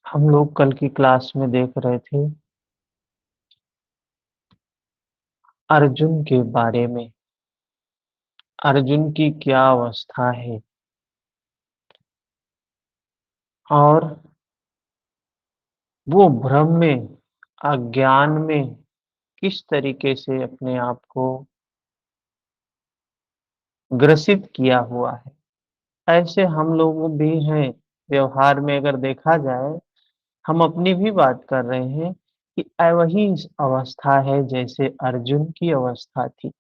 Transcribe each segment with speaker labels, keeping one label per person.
Speaker 1: हम लोग कल की क्लास में देख रहे थे अर्जुन के बारे में। अर्जुन की क्या अवस्था है और वो भ्रम में, अज्ञान में किस तरीके से अपने आप को ग्रसित किया हुआ है। ऐसे हम लोग भी हैं। व्यवहार में अगर देखा जाए, हम अपनी भी बात कर रहे हैं कि वही अवस्था है जैसे अर्जुन की अवस्था थी।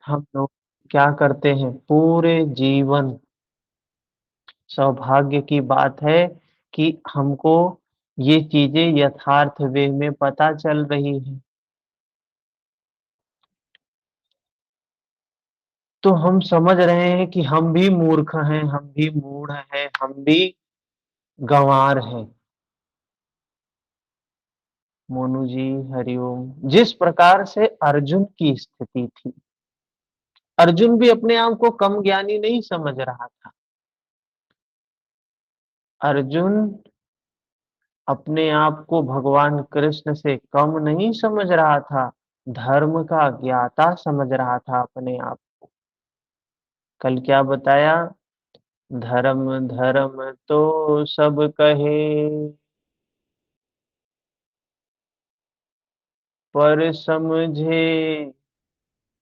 Speaker 1: हम लोग क्या करते हैं पूरे जीवन, सौभाग्य की बात है कि हमको ये चीजें यथार्थ वे में पता चल रही हैं। तो हम समझ रहे हैं कि हम भी मूर्ख हैं, हम भी मूढ़ हैं, हम भी गँवार हैं। मोनू जी, हरिओम। जिस प्रकार से अर्जुन की स्थिति थी, अर्जुन भी अपने आप को कम ज्ञानी नहीं समझ रहा था। अर्जुन अपने आप को भगवान कृष्ण से कम नहीं समझ रहा था, धर्म का ज्ञाता समझ रहा था अपने आप। कल क्या बताया? धर्म धर्म तो सब कहे, पर समझे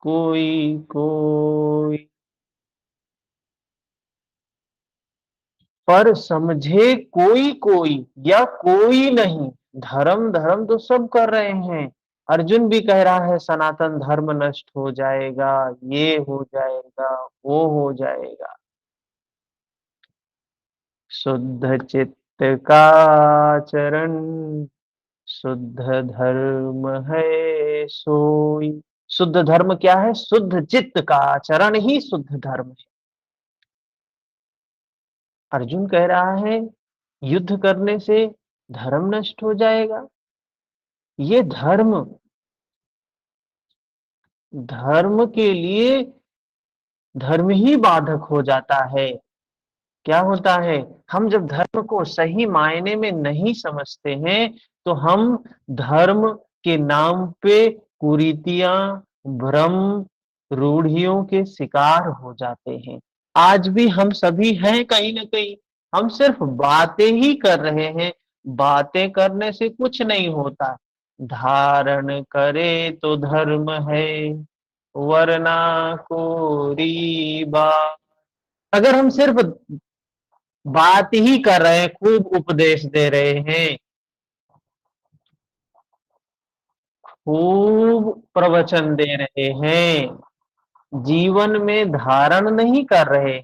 Speaker 1: कोई कोई। पर समझे कोई कोई या कोई नहीं। धर्म धर्म तो सब कर रहे हैं। अर्जुन भी कह रहा है सनातन धर्म नष्ट हो जाएगा, ये हो जाएगा, वो हो जाएगा। शुद्ध चित्त का चरण, शुद्ध धर्म है सोई। शुद्ध धर्म क्या है? शुद्ध चित्त का आचरण ही शुद्ध धर्म है। अर्जुन कह रहा है युद्ध करने से धर्म नष्ट हो जाएगा। ये धर्म, धर्म के लिए धर्म ही बाधक हो जाता है। क्या होता है? हम जब धर्म को सही मायने में नहीं समझते हैं तो हम धर्म के नाम पे कुरीतियां, भ्रम, रूढ़ियों के शिकार हो जाते हैं। आज भी हम सभी हैं कहीं ना कहीं। हम सिर्फ बातें ही कर रहे हैं। बातें करने से कुछ नहीं होता। धारण करे तो धर्म है, वरना कोरी बात। अगर हम सिर्फ बात ही कर रहे हैं, खूब उपदेश दे रहे हैं, खूब प्रवचन दे रहे हैं, जीवन में धारण नहीं कर रहे,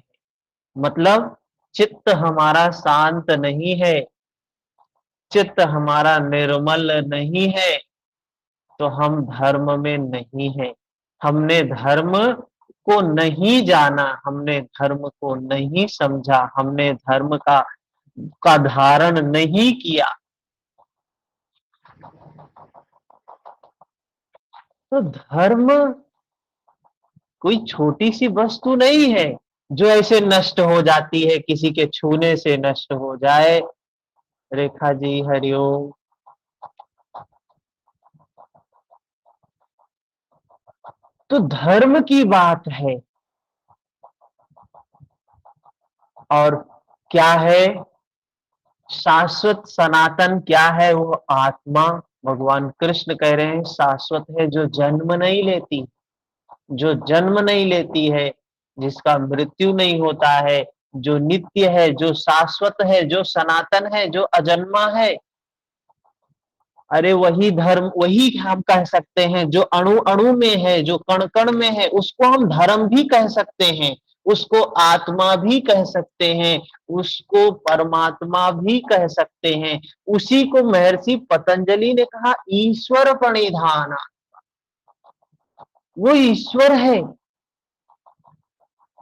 Speaker 1: मतलब चित्त हमारा शांत नहीं है, चित्त हमारा निर्मल नहीं है, तो हम धर्म में नहीं है। हमने धर्म को नहीं जाना, हमने धर्म को नहीं समझा, हमने धर्म का धारण नहीं किया। तो धर्म कोई छोटी सी वस्तु नहीं है जो ऐसे नष्ट हो जाती है, किसी के छूने से नष्ट हो जाए। रेखा जी, हरिओम। तो धर्म की बात है। और क्या है शाश्वत? सनातन क्या है? वो आत्मा। भगवान कृष्ण कह रहे हैं शाश्वत है जो जन्म नहीं लेती, जो जन्म नहीं लेती है, जिसका मृत्यु नहीं होता है, जो नित्य है, जो शाश्वत है, जो सनातन है, जो अजन्मा है। अरे वही धर्म, वही हम कह सकते हैं जो अणु अणु में है, जो कण कण में है, उसको हम धर्म भी कह सकते हैं, उसको आत्मा भी कह सकते हैं, उसको परमात्मा भी कह सकते हैं। उसी को महर्षि पतंजलि ने कहा ईश्वर प्रणिधान। वो ईश्वर है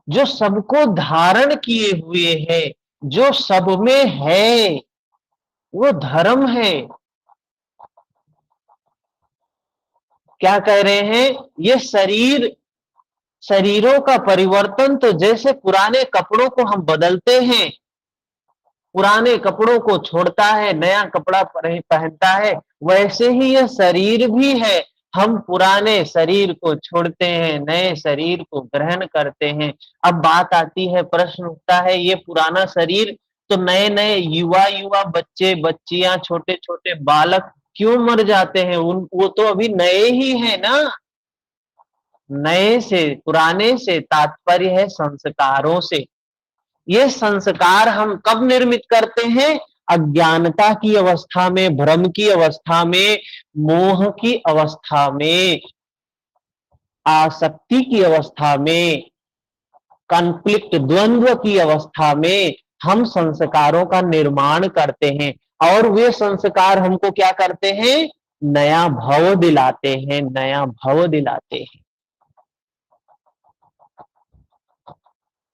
Speaker 1: जो सबको धारण किए हुए है, जो सब में है, वो धर्म है। क्या कह रहे हैं? ये शरीर, शरीरों का परिवर्तन तो जैसे पुराने कपड़ों को हम बदलते हैं, पुराने कपड़ों को छोड़ता है, नया कपड़ा पहनता है, वैसे ही यह शरीर भी है। हम पुराने शरीर को छोड़ते हैं, नए शरीर को ग्रहण करते हैं। अब बात आती है, प्रश्न उठता है, ये पुराना शरीर तो नए नए युवा युवा बच्चे बच्चियां छोटे छोटे बालक क्यों मर जाते हैं? उन वो तो अभी नए ही है ना। नए से, पुराने से तात्पर्य है संस्कारों से। ये संस्कार हम कब निर्मित करते हैं? अज्ञानता की अवस्था में, भ्रम की अवस्था में, मोह की अवस्था में, आसक्ति की अवस्था में, कॉन्फ्लिक्ट द्वंद्व की अवस्था में हम संस्कारों का निर्माण करते हैं। और वे संस्कार हमको क्या करते हैं? नया भव दिलाते हैं, नया भव दिलाते हैं।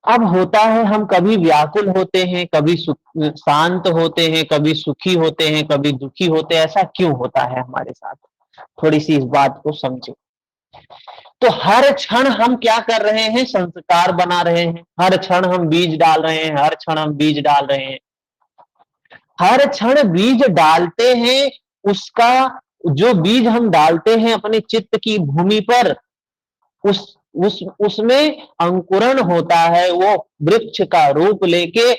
Speaker 1: अब होता है, हम कभी व्याकुल होते हैं, कभी शांत होते हैं, कभी सुखी होते हैं, कभी दुखी होते हैं। ऐसा क्यों होता है हमारे साथ? थोड़ी सी इस बात को समझे। तो हर क्षण हम क्या कर रहे हैं? संस्कार बना रहे हैं। हर क्षण हम बीज डाल रहे हैं, हर क्षण हम बीज डाल रहे हैं, हर क्षण बीज डालते हैं। उसका जो बीज हम डालते हैं अपने चित्त की भूमि पर, उसमें अंकुरण होता है, वो वृक्ष का रूप लेके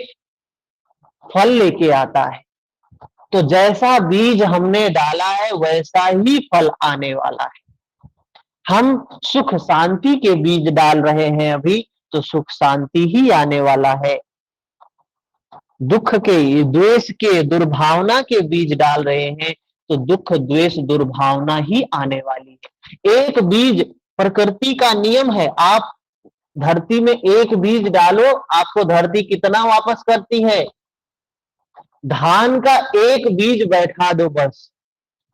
Speaker 1: फल लेके आता है। तो जैसा बीज हमने डाला है वैसा ही फल आने वाला है। हम सुख शांति के बीज डाल रहे हैं अभी, तो सुख शांति ही आने वाला है। दुख के, द्वेष के, दुर्भावना के बीज डाल रहे हैं, तो दुख द्वेष दुर्भावना ही आने वाली है। एक बीज, प्रकृति का नियम है, आप धरती में एक बीज डालो, आपको धरती कितना वापस करती है? धान का एक बीज बैठा दो बस,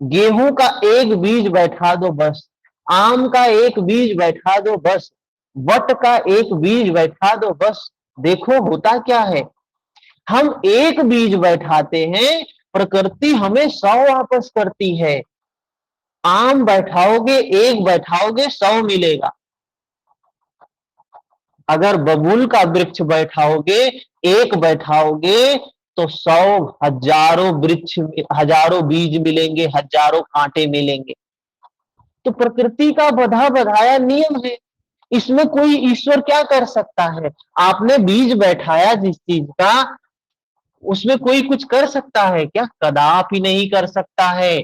Speaker 1: गेहूं का एक बीज बैठा दो बस, आम का एक बीज बैठा दो बस, वट का एक बीज बैठा दो बस। देखो होता क्या है, हम एक बीज बैठाते हैं, प्रकृति हमें 100 वापस करती है। आम बैठाओगे, एक बैठाओगे, 100 मिलेगा। अगर बबूल का वृक्ष बैठाओगे, एक बैठाओगे, तो 100 हजारों वृक्ष, हजारों बीज मिलेंगे, हजारों कांटे मिलेंगे। तो प्रकृति का बधा बधाया नियम है, इसमें कोई ईश्वर क्या कर सकता है? आपने बीज बैठाया जिस चीज का, उसमें कोई कुछ कर सकता है क्या? कदापि नहीं कर सकता है।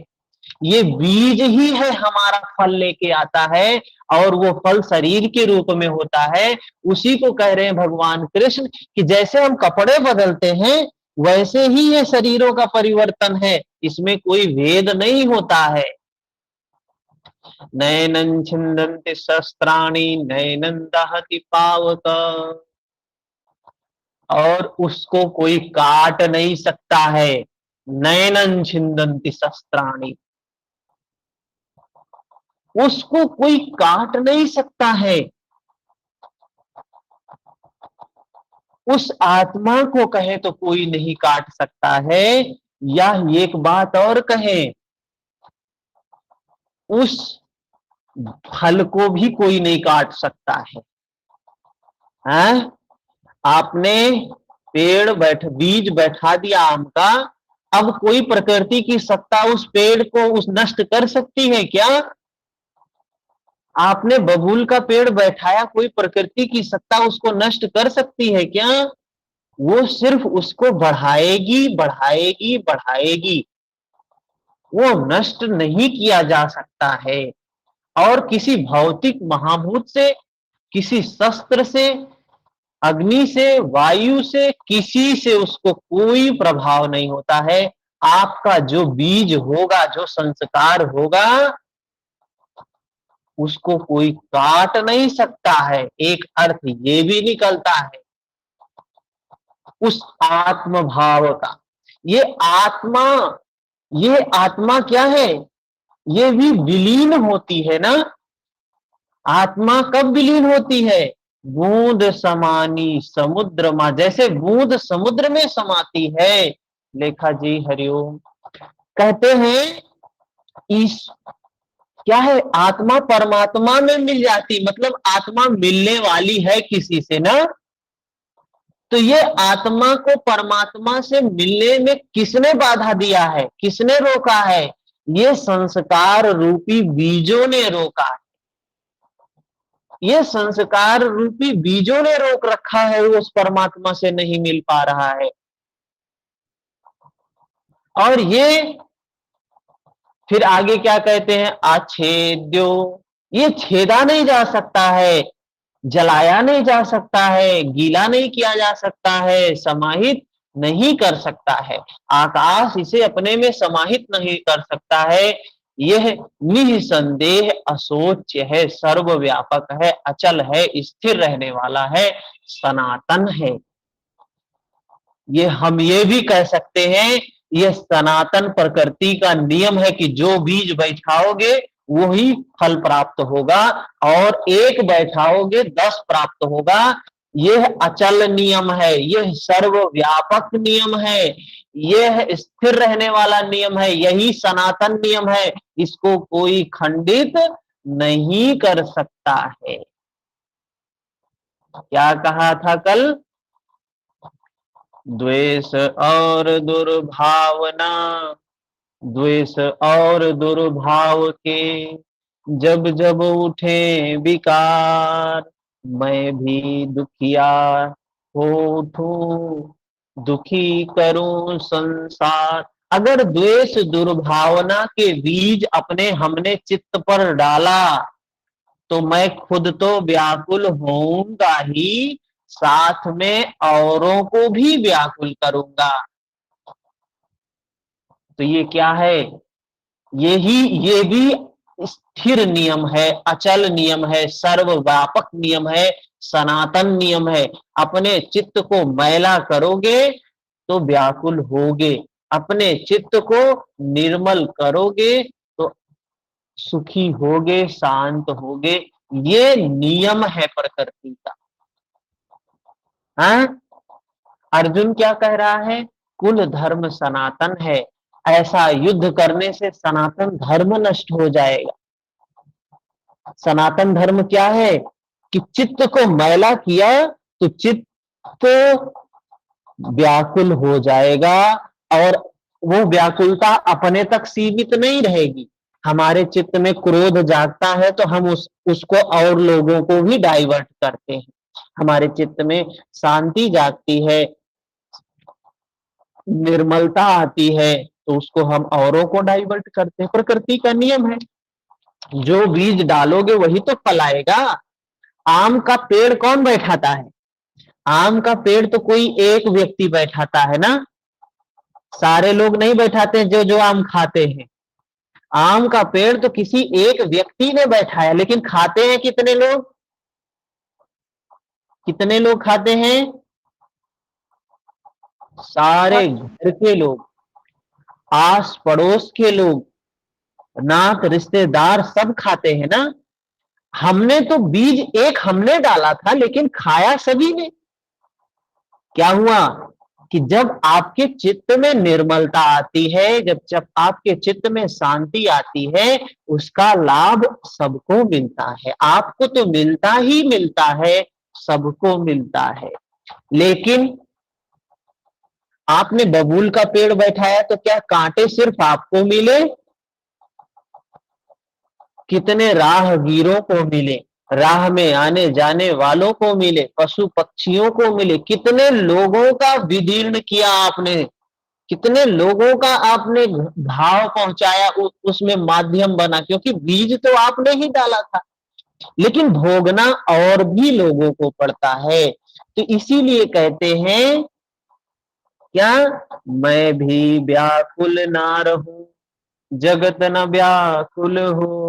Speaker 1: ये बीज ही है हमारा फल लेके आता है, और वो फल शरीर के रूप में होता है। उसी को कह रहे हैं भगवान कृष्ण कि जैसे हम कपड़े बदलते हैं, वैसे ही ये शरीरों का परिवर्तन है, इसमें कोई भेद नहीं होता है। नैनं छिन्दन्ति शस्त्राणि नैनं दहति पावक, और उसको कोई काट नहीं सकता है। नैनं छिन्दन्ति शस्त्राणि, उसको कोई काट नहीं सकता है। उस आत्मा को कहे तो कोई नहीं काट सकता है, या एक बात और कहे, उस फल को भी कोई नहीं काट सकता है। हैं? आपने बीज बैठा दिया आम का, अब कोई प्रकृति की सत्ता उस पेड़ को उस नष्ट कर सकती है क्या? आपने बबूल का पेड़ बैठाया, कोई प्रकृति की सत्ता उसको नष्ट कर सकती है क्या? वो सिर्फ उसको बढ़ाएगी बढ़ाएगी बढ़ाएगी, वो नष्ट नहीं किया जा सकता है। और किसी भौतिक महाभूत से, किसी शस्त्र से, अग्नि से, वायु से, किसी से उसको कोई प्रभाव नहीं होता है। आपका जो बीज होगा, जो संस्कार होगा, उसको कोई काट नहीं सकता है। एक अर्थ ये भी निकलता है उस आत्म भाव का। ये आत्मा, ये आत्मा क्या है? ये भी विलीन होती है ना। आत्मा कब विलीन होती है? बूंद समानी समुद्र मा, जैसे बूंद समुद्र में समाती है। लेखा जी हरिओम। कहते हैं इस क्या है, आत्मा परमात्मा में मिल जाती, मतलब आत्मा मिलने वाली है किसी से ना। तो ये आत्मा को परमात्मा से मिलने में किसने बाधा दिया है, किसने रोका है? ये संस्कार रूपी बीजों ने रोका है। ये संस्कार रूपी बीजों ने रोक रखा है, वो उस परमात्मा से नहीं मिल पा रहा है। और ये फिर आगे क्या कहते हैं? आच्छेद्यो, ये छेदा नहीं जा सकता है, जलाया नहीं जा सकता है, गीला नहीं किया जा सकता है, समाहित नहीं कर सकता है। आकाश इसे अपने में समाहित नहीं कर सकता है। यह निसंदेह असोच्य है, सर्वव्यापक है, अचल है, स्थिर रहने वाला है, सनातन है। ये हम ये भी कह सकते हैं, यह सनातन प्रकृति का नियम है कि जो बीज बैठाओगे वही फल प्राप्त होगा, और एक बैठाओगे 10 प्राप्त होगा। यह अचल नियम है, यह सर्वव्यापक नियम है, यह स्थिर रहने वाला नियम है, यही सनातन नियम है। इसको कोई खंडित नहीं कर सकता है। क्या कहा था कल? द्वेष और दुर्भावना, द्वेष और दुर्भाव के जब जब उठे विकार, मैं भी दुखिया हो उठूं, दुखी करूं संसार। अगर द्वेष दुर्भावना के बीज अपने हमने चित्त पर डाला तो मैं खुद तो व्याकुल होऊंगा ही, साथ में औरों को भी व्याकुल करूंगा। तो ये क्या है? ये भी स्थिर नियम है, अचल नियम है, सर्वव्यापक नियम है, सनातन नियम है। अपने चित्त को मैला करोगे तो व्याकुल होगे, अपने चित्त को निर्मल करोगे तो सुखी होगे, शांत होगे। ये नियम है प्रकृति का। हाँ, अर्जुन क्या कह रहा है? कुल धर्म सनातन है, ऐसा युद्ध करने से सनातन धर्म नष्ट हो जाएगा। सनातन धर्म क्या है? कि चित्त को मैला किया तो चित्त व्याकुल हो जाएगा, और वो व्याकुलता अपने तक सीमित नहीं रहेगी। हमारे चित्त में क्रोध जागता है तो हम उसको और लोगों को भी डाइवर्ट करते हैं। हमारे चित्त में शांति जागती है, निर्मलता आती है तो उसको हम औरों को डाइवर्ट करते हैं। प्रकृति का नियम है, जो बीज डालोगे वही तो फल आएगा। आम का पेड़ कौन बैठाता है? आम का पेड़ तो कोई एक व्यक्ति बैठाता है ना, सारे लोग नहीं बैठाते जो जो आम खाते हैं। आम का पेड़ तो किसी एक व्यक्ति ने बैठाया, लेकिन खाते हैं कितने लोग? कितने लोग खाते हैं? सारे घर के लोग, आस पड़ोस के लोग, नात रिश्तेदार सब खाते हैं ना। हमने तो बीज एक हमने डाला था, लेकिन खाया सभी ने। क्या हुआ कि जब आपके चित्त में निर्मलता आती है, जब आपके चित्त में शांति आती है, उसका लाभ सबको मिलता है। आपको तो मिलता ही मिलता है, सबको मिलता है। लेकिन आपने बबूल का पेड़ बैठाया तो क्या कांटे सिर्फ आपको मिले? कितने राहगीरों को मिले, राह में आने जाने वालों को मिले, पशु पक्षियों को मिले। कितने लोगों का विदीर्ण किया आपने, कितने लोगों का आपने भाव पहुंचाया, उसमें माध्यम बना, क्योंकि बीज तो आपने ही डाला था। लेकिन भोगना और भी लोगों को पड़ता है। तो इसीलिए कहते हैं क्या? मैं भी व्याकुल ना रहूं, जगत न व्याकुल हो।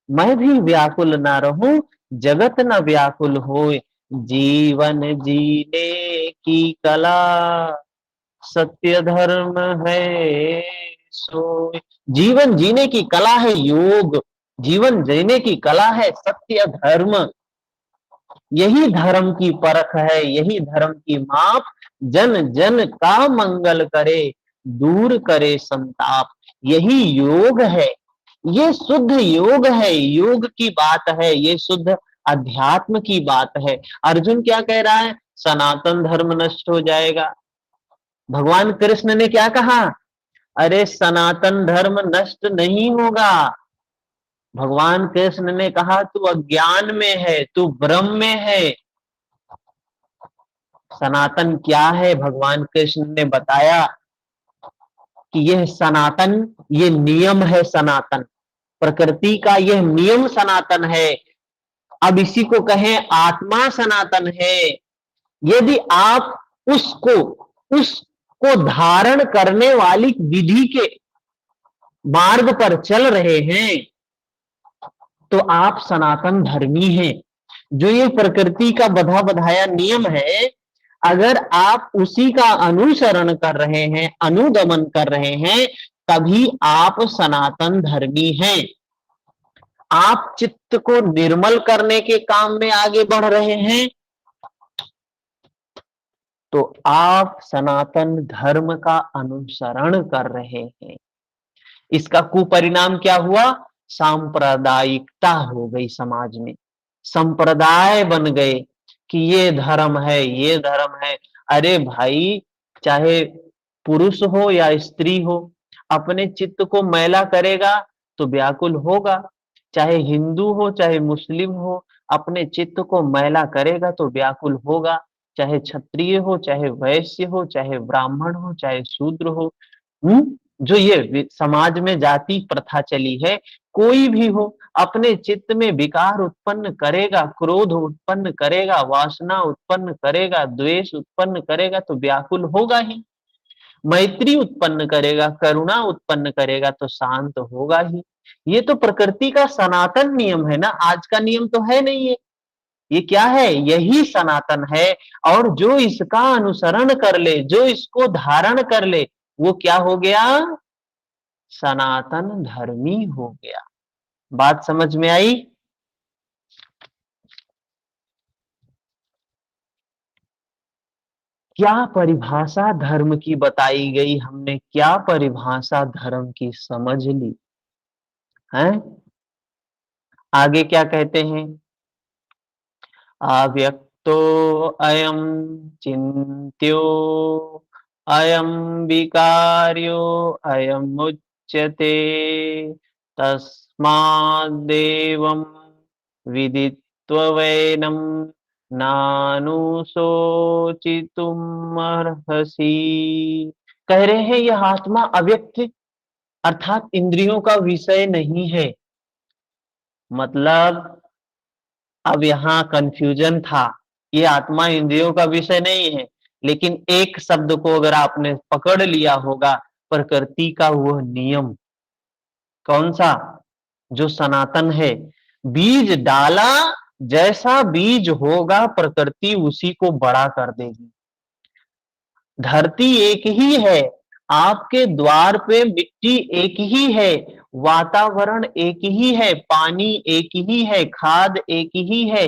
Speaker 1: मैं भी व्याकुल ना रहूं, जगत न व्याकुल होए। जीवन जीने की कला, सत्य धर्म है सोए। जीवन जीने की कला है योग, जीवन जीने की कला है सत्य धर्म। यही धर्म की परख है, यही धर्म की माप। जन जन का मंगल करे, दूर करे संताप। यही योग है, ये शुद्ध योग है, योग की बात है, ये शुद्ध अध्यात्म की बात है। अर्जुन क्या कह रहा है? सनातन धर्म नष्ट हो जाएगा। भगवान कृष्ण ने क्या कहा? अरे सनातन धर्म नष्ट नहीं होगा। भगवान कृष्ण ने कहा तू अज्ञान में है, तू भ्रम में है। सनातन क्या है? भगवान कृष्ण ने बताया कि यह सनातन, ये नियम है सनातन, प्रकृति का यह नियम सनातन है। अब इसी को कहें आत्मा सनातन है। यदि आप उसको उसको धारण करने वाली विधि के मार्ग पर चल रहे हैं तो आप सनातन धर्मी हैं। जो ये प्रकृति का बधा बधाया नियम है, अगर आप उसी का अनुसरण कर रहे हैं, अनुगमन कर रहे हैं, तभी आप सनातन धर्मी हैं। आप चित्त को निर्मल करने के काम में आगे बढ़ रहे हैं तो आप सनातन धर्म का अनुसरण कर रहे हैं। इसका कुपरिणाम क्या हुआ? सांप्रदायिकता हो गई समाज में, संप्रदाय बन गए कि ये धर्म है, ये धर्म है। अरे भाई, चाहे पुरुष हो या स्त्री हो, अपने चित्त को मैला करेगा तो व्याकुल होगा। चाहे हिंदू हो चाहे मुस्लिम हो, अपने चित्त को मैला करेगा तो व्याकुल होगा। चाहे क्षत्रिय हो चाहे वैश्य हो, चाहे ब्राह्मण हो चाहे शूद्र हो। जो ये समाज में जाति प्रथा चली है, कोई भी हो, अपने चित्त में विकार उत्पन्न करेगा, क्रोध उत्पन्न करेगा, वासना उत्पन्न करेगा, द्वेष उत्पन्न करेगा तो व्याकुल होगा ही। मैत्री उत्पन्न करेगा, करुणा उत्पन्न करेगा तो शांत होगा ही। ये तो प्रकृति का सनातन नियम है ना, आज का नियम तो है नहीं है। ये क्या है? यही सनातन है। और जो इसका अनुसरण कर ले, जो इसको धारण कर ले, वो क्या हो गया? सनातन धर्मी हो गया। बात समझ में आई? क्या परिभाषा धर्म की बताई गई, हमने क्या परिभाषा धर्म की समझ ली है। आगे क्या कहते हैं? अव्यक्तो अयम चिन्त्यो अयम विकार्यो अयम उच्यते तस्माद्देवं विदित्वैनं नानुशोचितुमर्हसि। कह रहे हैं यह आत्मा अव्यक्त अर्थात इंद्रियों का विषय नहीं है। मतलब अब यहां कंफ्यूजन था। ये आत्मा इंद्रियों का विषय नहीं है, लेकिन एक शब्द को अगर आपने पकड़ लिया होगा, प्रकृति का वह नियम, कौन सा? जो सनातन है। बीज डाला, जैसा बीज होगा प्रकृति उसी को बड़ा कर देगी। धरती एक ही है, आपके द्वार पे मिट्टी एक ही है, वातावरण एक ही है, पानी एक ही है, खाद एक ही है।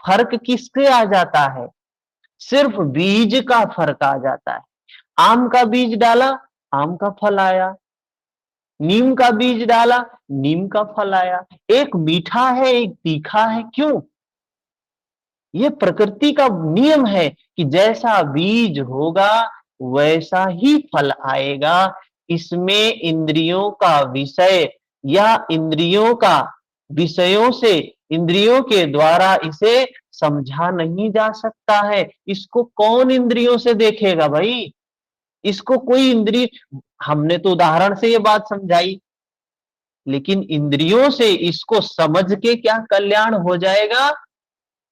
Speaker 1: फर्क किससे आ जाता है? सिर्फ बीज का फर्क आ जाता है। आम का बीज डाला, आम का फल आया। नीम का बीज डाला, नीम का फल आया। एक मीठा है, एक तीखा है। क्यों? ये प्रकृति का नियम है कि जैसा बीज होगा वैसा ही फल आएगा। इसमें इंद्रियों का विषय या इंद्रियों का विषयों से, इंद्रियों के द्वारा इसे समझा नहीं जा सकता है। इसको कौन इंद्रियों से देखेगा भाई? इसको कोई इंद्रिय, हमने तो उदाहरण से ये बात समझाई, लेकिन इंद्रियों से इसको समझ के क्या कल्याण हो जाएगा?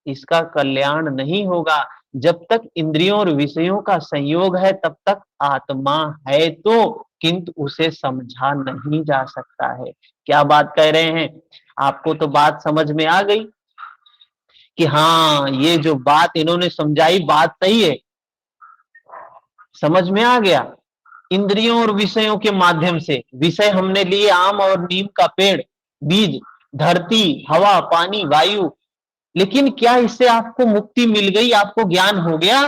Speaker 1: इसका कल्याण नहीं होगा। जब तक इंद्रियों और विषयों का संयोग है तब तक आत्मा है तो, किंतु उसे समझा नहीं जा सकता है। क्या बात कह रहे हैं? आपको तो बात समझ में आ गई कि हाँ, ये जो बात इन्होंने समझाई बात सही है, समझ में आ गया। इंद्रियों और विषयों के माध्यम से, विषय हमने लिए आम और नीम का पेड़, बीज धरती, हवा, पानी, वायु, लेकिन क्या इससे आपको मुक्ति मिल गई? आपको ज्ञान हो गया?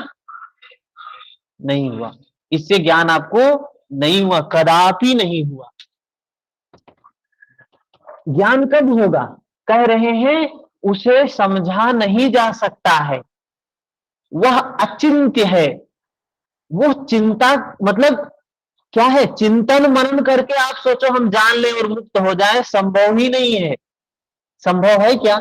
Speaker 1: नहीं हुआ। इससे ज्ञान आपको नहीं हुआ, कदापि नहीं हुआ। ज्ञान कब होगा? कह रहे हैं उसे समझा नहीं जा सकता है, वह अचिंत्य है। वो चिंता मतलब क्या है, चिंतन मनन करके आप सोचो हम जान लें और मुक्त हो जाए, संभव ही नहीं है। संभव है क्या?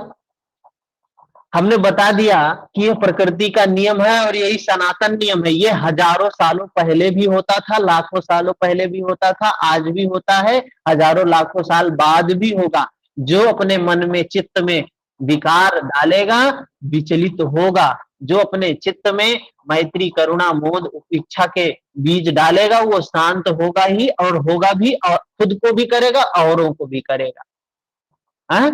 Speaker 1: हमने बता दिया कि यह प्रकृति का नियम है और यही सनातन नियम है। ये हजारों सालों पहले भी होता था, लाखों सालों पहले भी होता था, आज भी होता है, हजारों लाखों साल बाद भी होगा। जो अपने मन में चित्त में विकार डालेगा विचलित होगा। जो अपने चित्त में मैत्री करुणा मोद इच्छा के बीज डालेगा वो शांत होगा ही, और होगा भी, और खुद को भी करेगा औरों को भी करेगा। है?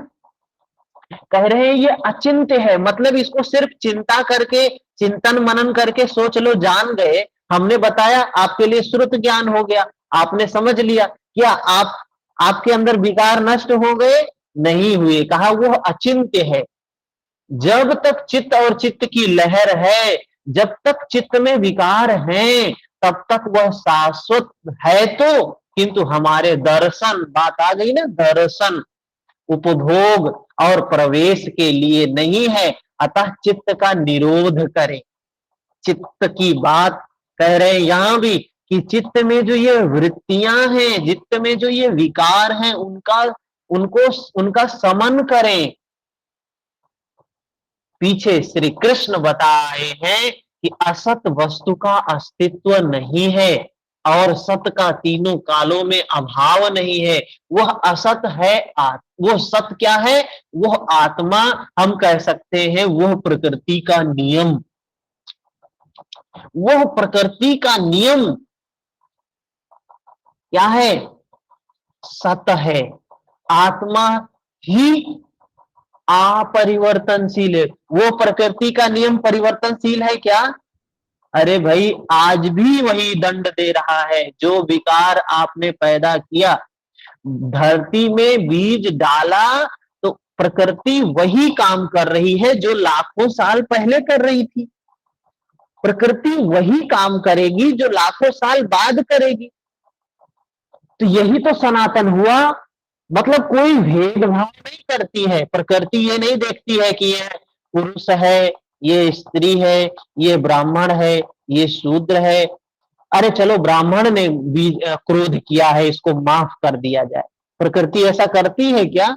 Speaker 1: कह रहे हैं ये अचिंत्य है, मतलब इसको सिर्फ चिंता करके चिंतन मनन करके सोच लो जान गए। हमने बताया आपके लिए श्रुत ज्ञान हो गया, आपने समझ लिया। क्या आप आपके अंदर विकार नष्ट हो गए? नहीं हुए। कहा वो अचिंत्य है। जब तक चित्त और चित्त की लहर है, जब तक चित्त में विकार है, तब तक वह शाश्वत है। तो किंतु हमारे दर्शन, बात आ गई ना, दर्शन उपभोग और प्रवेश के लिए नहीं है। अतः चित्त का निरोध करें। चित्त की बात कह रहे हैं यहां भी कि चित्त में जो ये वृत्तियां हैं, चित्त में जो ये विकार हैं, उनका समन करें। पीछे श्री कृष्ण बताए हैं कि असत वस्तु का अस्तित्व नहीं है और सत का तीनों कालों में अभाव नहीं है। वह असत है, वो सत क्या है? वह आत्मा, हम कह सकते हैं वह प्रकृति का नियम। वह प्रकृति का नियम क्या है? सत है। आत्मा ही अपरिवर्तनशील है। वो प्रकृति का नियम परिवर्तनशील है क्या? अरे भाई आज भी वही दंड दे रहा है। जो विकार आपने पैदा किया, धरती में बीज डाला, तो प्रकृति वही काम कर रही है जो लाखों साल पहले कर रही थी। प्रकृति वही काम करेगी जो लाखों साल बाद करेगी। तो यही तो सनातन हुआ। मतलब कोई भेदभाव नहीं करती है प्रकृति। ये नहीं देखती है कि ये पुरुष है, ये स्त्री है, ये ब्राह्मण है, ये शूद्र है। अरे चलो ब्राह्मण ने भी क्रोध किया है, इसको माफ कर दिया जाए। प्रकृति ऐसा करती है क्या?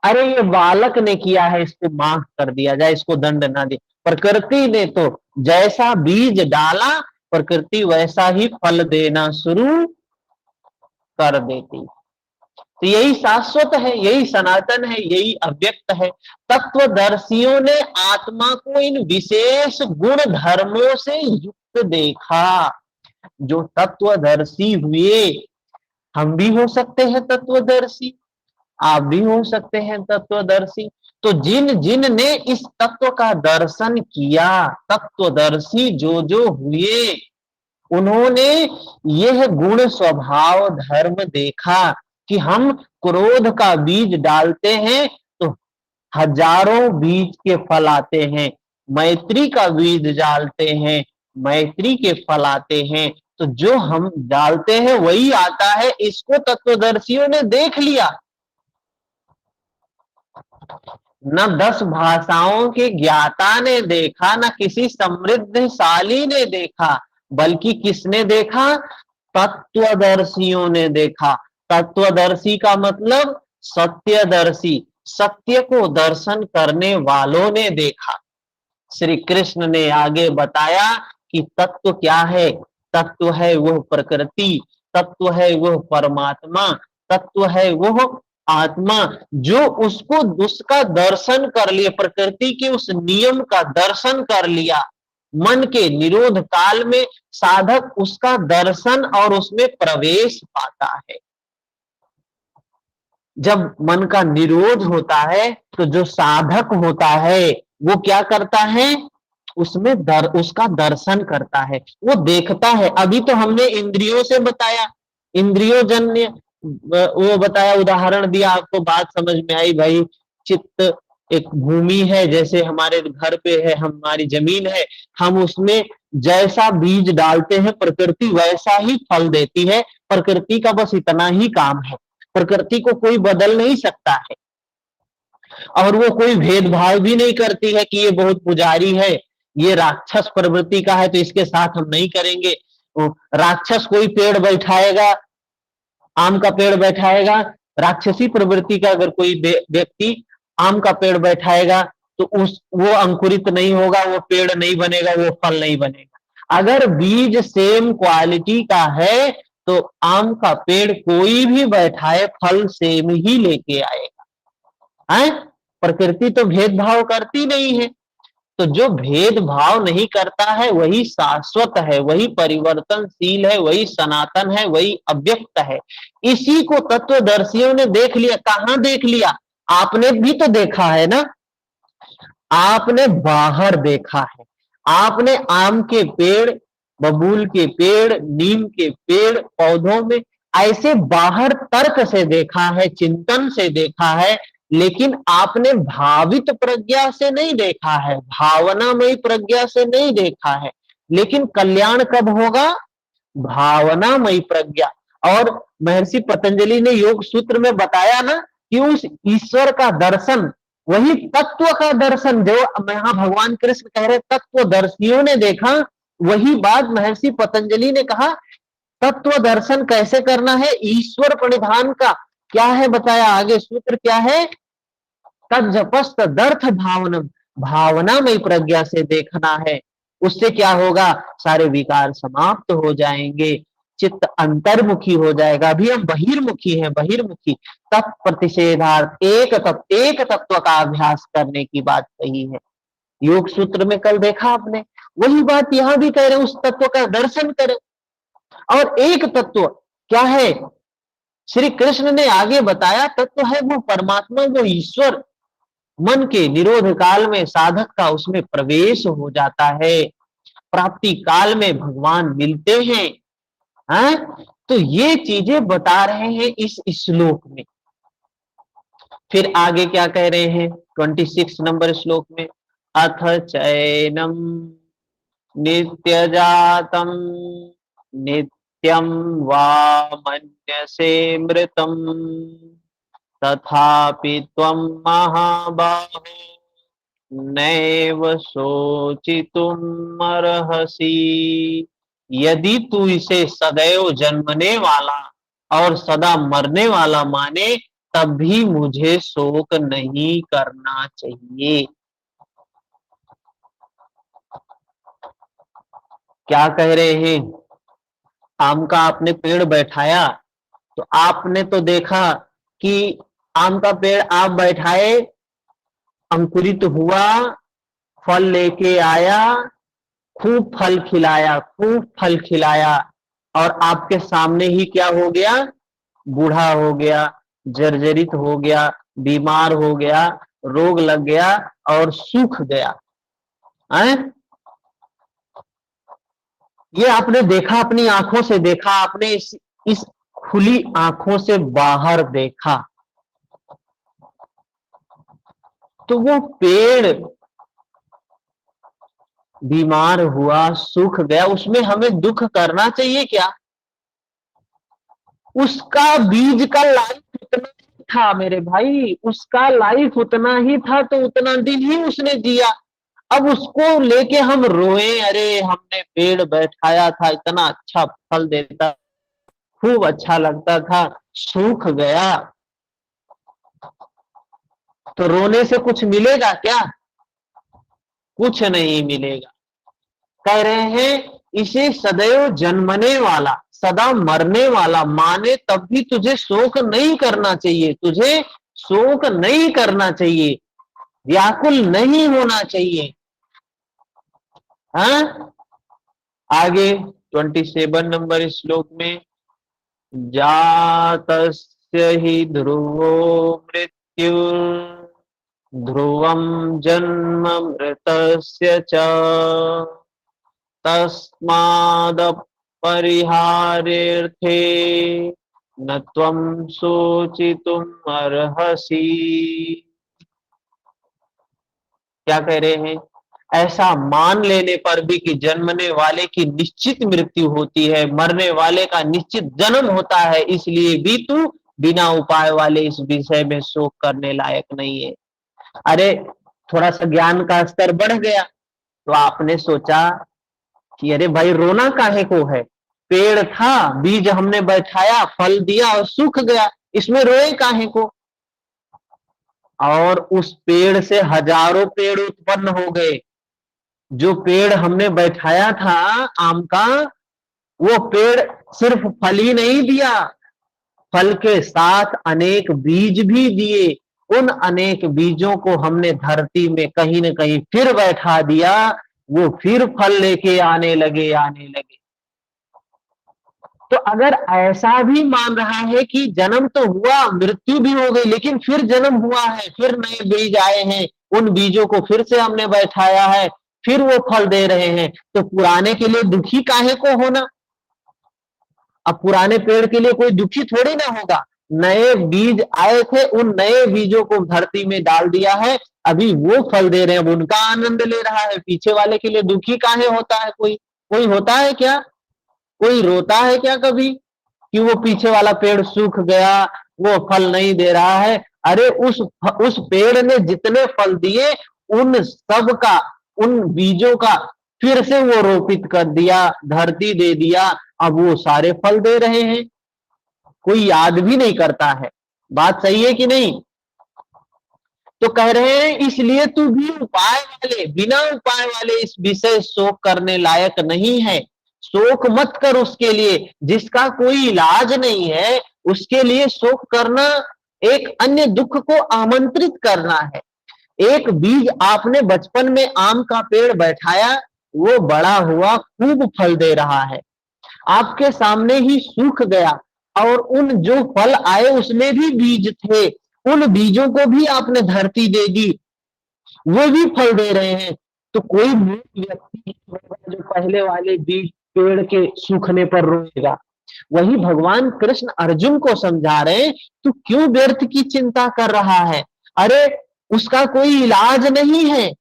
Speaker 1: अरे ये बालक ने किया है, इसको माफ कर दिया जाए, इसको दंड ना दे। प्रकृति ने तो जैसा बीज डाला, प्रकृति वैसा ही फल देना शुरू कर देती। तो यही शाश्वत है, यही सनातन है, यही अव्यक्त है। तत्वदर्शियों ने आत्मा को इन विशेष गुण धर्मों से युक्त देखा। जो तत्वदर्शी हुए, हम भी हो सकते हैं तत्वदर्शी, आप भी हो सकते हैं तत्वदर्शी। तो जिन जिन ने इस तत्व का दर्शन किया, तत्वदर्शी जो जो हुए, उन्होंने यह गुण स्वभाव धर्म देखा कि हम क्रोध का बीज डालते हैं तो हजारों बीज के फल आते हैं, मैत्री का बीज डालते हैं, मैत्री के फल आते हैं। तो जो हम डालते हैं वही आता है। इसको तत्वदर्शियों ने देख लिया। न 10 भाषाओं के ज्ञाता ने देखा, न किसी समृद्धशाली ने देखा, बल्कि किसने देखा? तत्वदर्शियों ने देखा। तत्वदर्शी का मतलब सत्यदर्शी, सत्य को दर्शन करने वालों ने देखा। श्री कृष्ण ने आगे बताया कि तत्व क्या है? तत्व है वह प्रकृति, तत्व है वह परमात्मा, तत्व है वह आत्मा। जो उसका दर्शन कर लिया, प्रकृति के उस नियम का दर्शन कर लिया, मन के निरोध काल में साधक उसका दर्शन और उसमें प्रवेश पाता है। जब मन का निरोध होता है तो जो साधक होता है वो क्या करता है? उसमें उसका दर्शन करता है, वो देखता है। अभी तो हमने इंद्रियों से बताया, इंद्रियोजन्य वो बताया, उदाहरण दिया, आपको बात समझ में आई भाई। चित्त एक भूमि है, जैसे हमारे घर पे है, हमारी जमीन है, हम उसमें जैसा बीज डालते हैं प्रकृति वैसा ही फल देती है। प्रकृति का बस इतना ही काम है, प्रकृति को कोई बदल नहीं सकता है। और वो कोई भेदभाव भी नहीं करती है कि ये बहुत पुजारी है, ये राक्षस प्रवृत्ति का है तो इसके साथ हम नहीं करेंगे। राक्षस कोई पेड़ बैठाएगा, आम का पेड़ बैठाएगा, राक्षसी प्रवृत्ति का अगर कोई व्यक्ति आम का पेड़ बैठाएगा तो उस वो अंकुरित नहीं होगा, वो पेड़ नहीं बनेगा, वो फल नहीं बनेगा। अगर बीज सेम क्वालिटी का है तो आम का पेड़ कोई भी बैठाए फल सेम ही लेके आएगा। है, प्रकृति तो भेदभाव करती नहीं है। तो जो भेदभाव नहीं करता है वही शाश्वत है, वही परिवर्तनशील है, वही सनातन है, वही अव्यक्त है। इसी को तत्वदर्शियों ने देख लिया। कहां देख लिया? आपने भी तो देखा है ना, आपने बाहर देखा है। आपने आम के पेड़, बबूल के पेड़, नीम के पेड़ पौधों में ऐसे बाहर तर्क से देखा है, चिंतन से देखा है, लेकिन आपने भावित प्रज्ञा से नहीं देखा है, भावनामयी प्रज्ञा से नहीं देखा है। लेकिन कल्याण कब होगा? भावनामयी प्रज्ञा। और महर्षि पतंजलि ने योग सूत्र में बताया ना कि उस ईश्वर का दर्शन, वही तत्व का दर्शन जो यहाँ भगवान कृष्ण कह रहे तत्वदर्शियों ने देखा, वही बात महर्षि पतंजलि ने कहा तत्व दर्शन कैसे करना है, ईश्वर प्रणिधान का क्या है बताया। आगे सूत्र क्या है? तज्जपस्त दर्थ भावनम, भावनामय प्रज्ञा से देखना है। उससे क्या होगा? सारे विकार समाप्त हो जाएंगे, चित्त अंतर्मुखी हो जाएगा। अभी हम बहिर्मुखी हैं, बहिर्मुखी। तत्प्रतिषेधार्थ एक तत्व का अभ्यास करने की बात कही है योग सूत्र में। कल देखा आपने, वही बात यहां भी कह रहे हैं, उस तत्व का दर्शन करें। और एक तत्व क्या है? श्री कृष्ण ने आगे बताया तत्व है वो परमात्मा, वो ईश्वर। मन के निरोध काल में साधक का उसमें प्रवेश हो जाता है, प्राप्ति काल में भगवान मिलते हैं। तो ये चीजें बता रहे हैं इस श्लोक में। फिर आगे क्या कह रहे हैं 26 नंबर श्लोक में? अथ चैनम नित्य जातम नित्यम वा मन्यसे मृतम तथापि त्वं महाबाहो नैव शोचितुम् अर्हसि। यदि तू इसे सदैव जन्मने वाला और सदा मरने वाला माने तब भी मुझे शोक नहीं करना चाहिए। क्या कह रहे हैं? आम का आपने पेड़ बैठाया तो आपने तो देखा कि आम का पेड़ आप बैठाए, अंकुरित हुआ, फल लेके आया, खूब फल खिलाया, खूब फल खिलाया, और आपके सामने ही क्या हो गया? बूढ़ा हो गया, जर्जरित हो गया, बीमार हो गया, रोग लग गया और सूख गया। है? ये आपने देखा, अपनी आंखों से देखा, आपने इस खुली आंखों से बाहर देखा। तो वो पेड़ बीमार हुआ, सूख गया, उसमें हमें दुख करना चाहिए क्या? उसका बीज का लाइफ उतना ही था मेरे भाई, उसका लाइफ उतना ही था, तो उतना दिन ही उसने जिया। अब उसको लेके हम रोए, अरे हमने पेड़ बैठाया था, इतना अच्छा फल देता, खूब अच्छा लगता था, सूख गया। तो रोने से कुछ मिलेगा क्या? कुछ नहीं मिलेगा। कह रहे हैं इसे सदैव जन्मने वाला, सदा मरने वाला माने तब भी तुझे शोक नहीं करना चाहिए, तुझे शोक नहीं करना चाहिए, व्याकुल नहीं होना चाहिए। हाँ? आगे 27 नंबर श्लोक में जातस्य हि ध्रुवो मृत्यु ध्रुवं जन्म मृतस्य च तस्मादपरिहार्यर्थे न त्वं शोचितुम् अर्हसि। क्या कह रहे हैं? ऐसा मान लेने पर भी कि जन्मने वाले की निश्चित मृत्यु होती है, मरने वाले का निश्चित जन्म होता है, इसलिए भी तू बिना उपाय वाले इस विषय में शोक करने लायक नहीं है। अरे थोड़ा सा ज्ञान का स्तर बढ़ गया, तो आपने सोचा कि अरे भाई रोना काहे को है, पेड़ था, बीज हमने बैठाया, फल दिया और सूख गया, इसमें रोए काहे को। और उस पेड़ से हजारों पेड़ उत्पन्न हो गए। जो पेड़ हमने बैठाया था आम का, वो पेड़ सिर्फ फल ही नहीं दिया, फल के साथ अनेक बीज भी दिए। उन अनेक बीजों को हमने धरती में कहीं न कहीं फिर बैठा दिया, वो फिर फल लेके आने लगे। तो अगर ऐसा भी मान रहा है कि जन्म तो हुआ, मृत्यु भी हो गई, लेकिन फिर जन्म हुआ है, फिर नए बीज आए हैं, उन बीजों को फिर से हमने बैठाया है, फिर वो फल दे रहे हैं, तो पुराने के लिए दुखी काहे को होना। अब पुराने पेड़ के लिए कोई दुखी थोड़ी ना होगा। नए बीज आए थे, उन नए बीजों को धरती में डाल दिया है, अभी वो फल दे रहे हैं, उनका आनंद ले रहा है। पीछे वाले के लिए दुखी काहे होता है कोई? कोई होता है क्या? कोई रोता है क्या कभी कि वो पीछे वाला पेड़ सूख गया, वो फल नहीं दे रहा है? अरे उस पेड़ ने जितने फल दिए, उन सब का, उन बीजों का फिर से वो रोपित कर दिया, धरती दे दिया, अब वो सारे फल दे रहे हैं। कोई याद भी नहीं करता है। बात सही है कि नहीं? तो कह रहे हैं इसलिए तू भी उपाय वाले, बिना उपाय वाले इस विषय शोक करने लायक नहीं है। शोक मत कर उसके लिए जिसका कोई इलाज नहीं है, उसके लिए शोक करना एक अन्य दुख को आमंत्रित करना है। एक बीज आपने बचपन में आम का पेड़ बैठाया, वो बड़ा हुआ, खूब फल दे रहा है, आपके सामने ही सूख गया, और उन जो फल आए उसमें भी बीज थे, उन बीजों को भी आपने धरती दे दी, वो भी फल दे रहे हैं। तो कोई मूर्ख व्यक्ति जो पहले वाले बीज पेड़ के सूखने पर रोएगा। वही भगवान कृष्ण अर्जुन को समझा रहे हैं, तू क्यों व्यर्थ की चिंता कर रहा है? अरे उसका कोई इलाज नहीं है,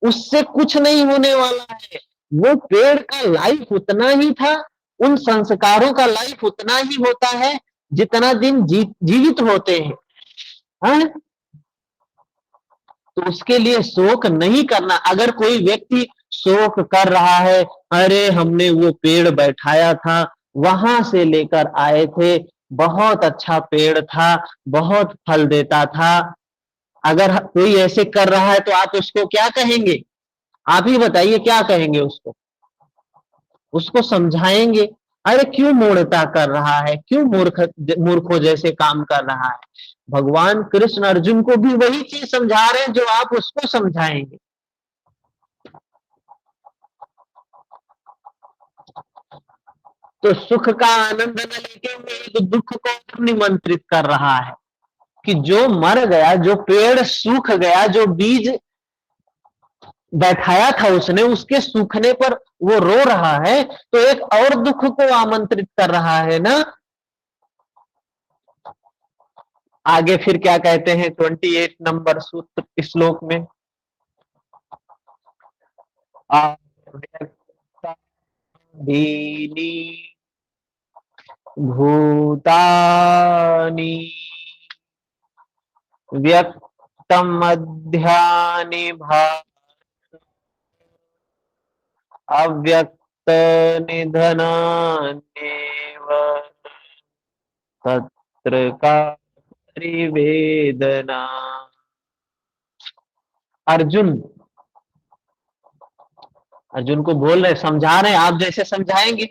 Speaker 1: उससे कुछ नहीं होने वाला है। वो पेड़ का लाइफ उतना ही था, उन संस्कारों का लाइफ उतना ही होता है जितना दिन जीवित होते हैं, हाँ? तो उसके लिए शोक नहीं करना। अगर कोई व्यक्ति शोक कर रहा है, अरे हमने वो पेड़ बैठाया था, वहां से लेकर आए थे, बहुत अच्छा पेड़ था, बहुत फल देता था, अगर कोई ऐसे कर रहा है तो आप उसको क्या कहेंगे? आप ही बताइए क्या कहेंगे उसको? उसको समझाएंगे, अरे क्यों मूर्खता कर रहा है, क्यों मूर्खों जैसे काम कर रहा है। भगवान कृष्ण अर्जुन को भी वही चीज समझा रहे हैं जो आप उसको समझाएंगे। तो सुख का आनंद न लेते हुए एक दुख को निमंत्रित कर रहा है कि जो मर गया, जो पेड़ सूख गया, जो बीज बैठाया था उसने, उसके सूखने पर वो रो रहा है, तो एक और दुख को आमंत्रित कर रहा है ना। आगे फिर क्या कहते हैं 28 नंबर सूत्र श्लोक में, दीनी भूतानि व्यक्तम मध्यानि अव्यक्त निधनान्येव तत्र का परिवेदना। अर्जुन अर्जुन को बोल रहे, समझा रहे, आप जैसे समझाएंगे।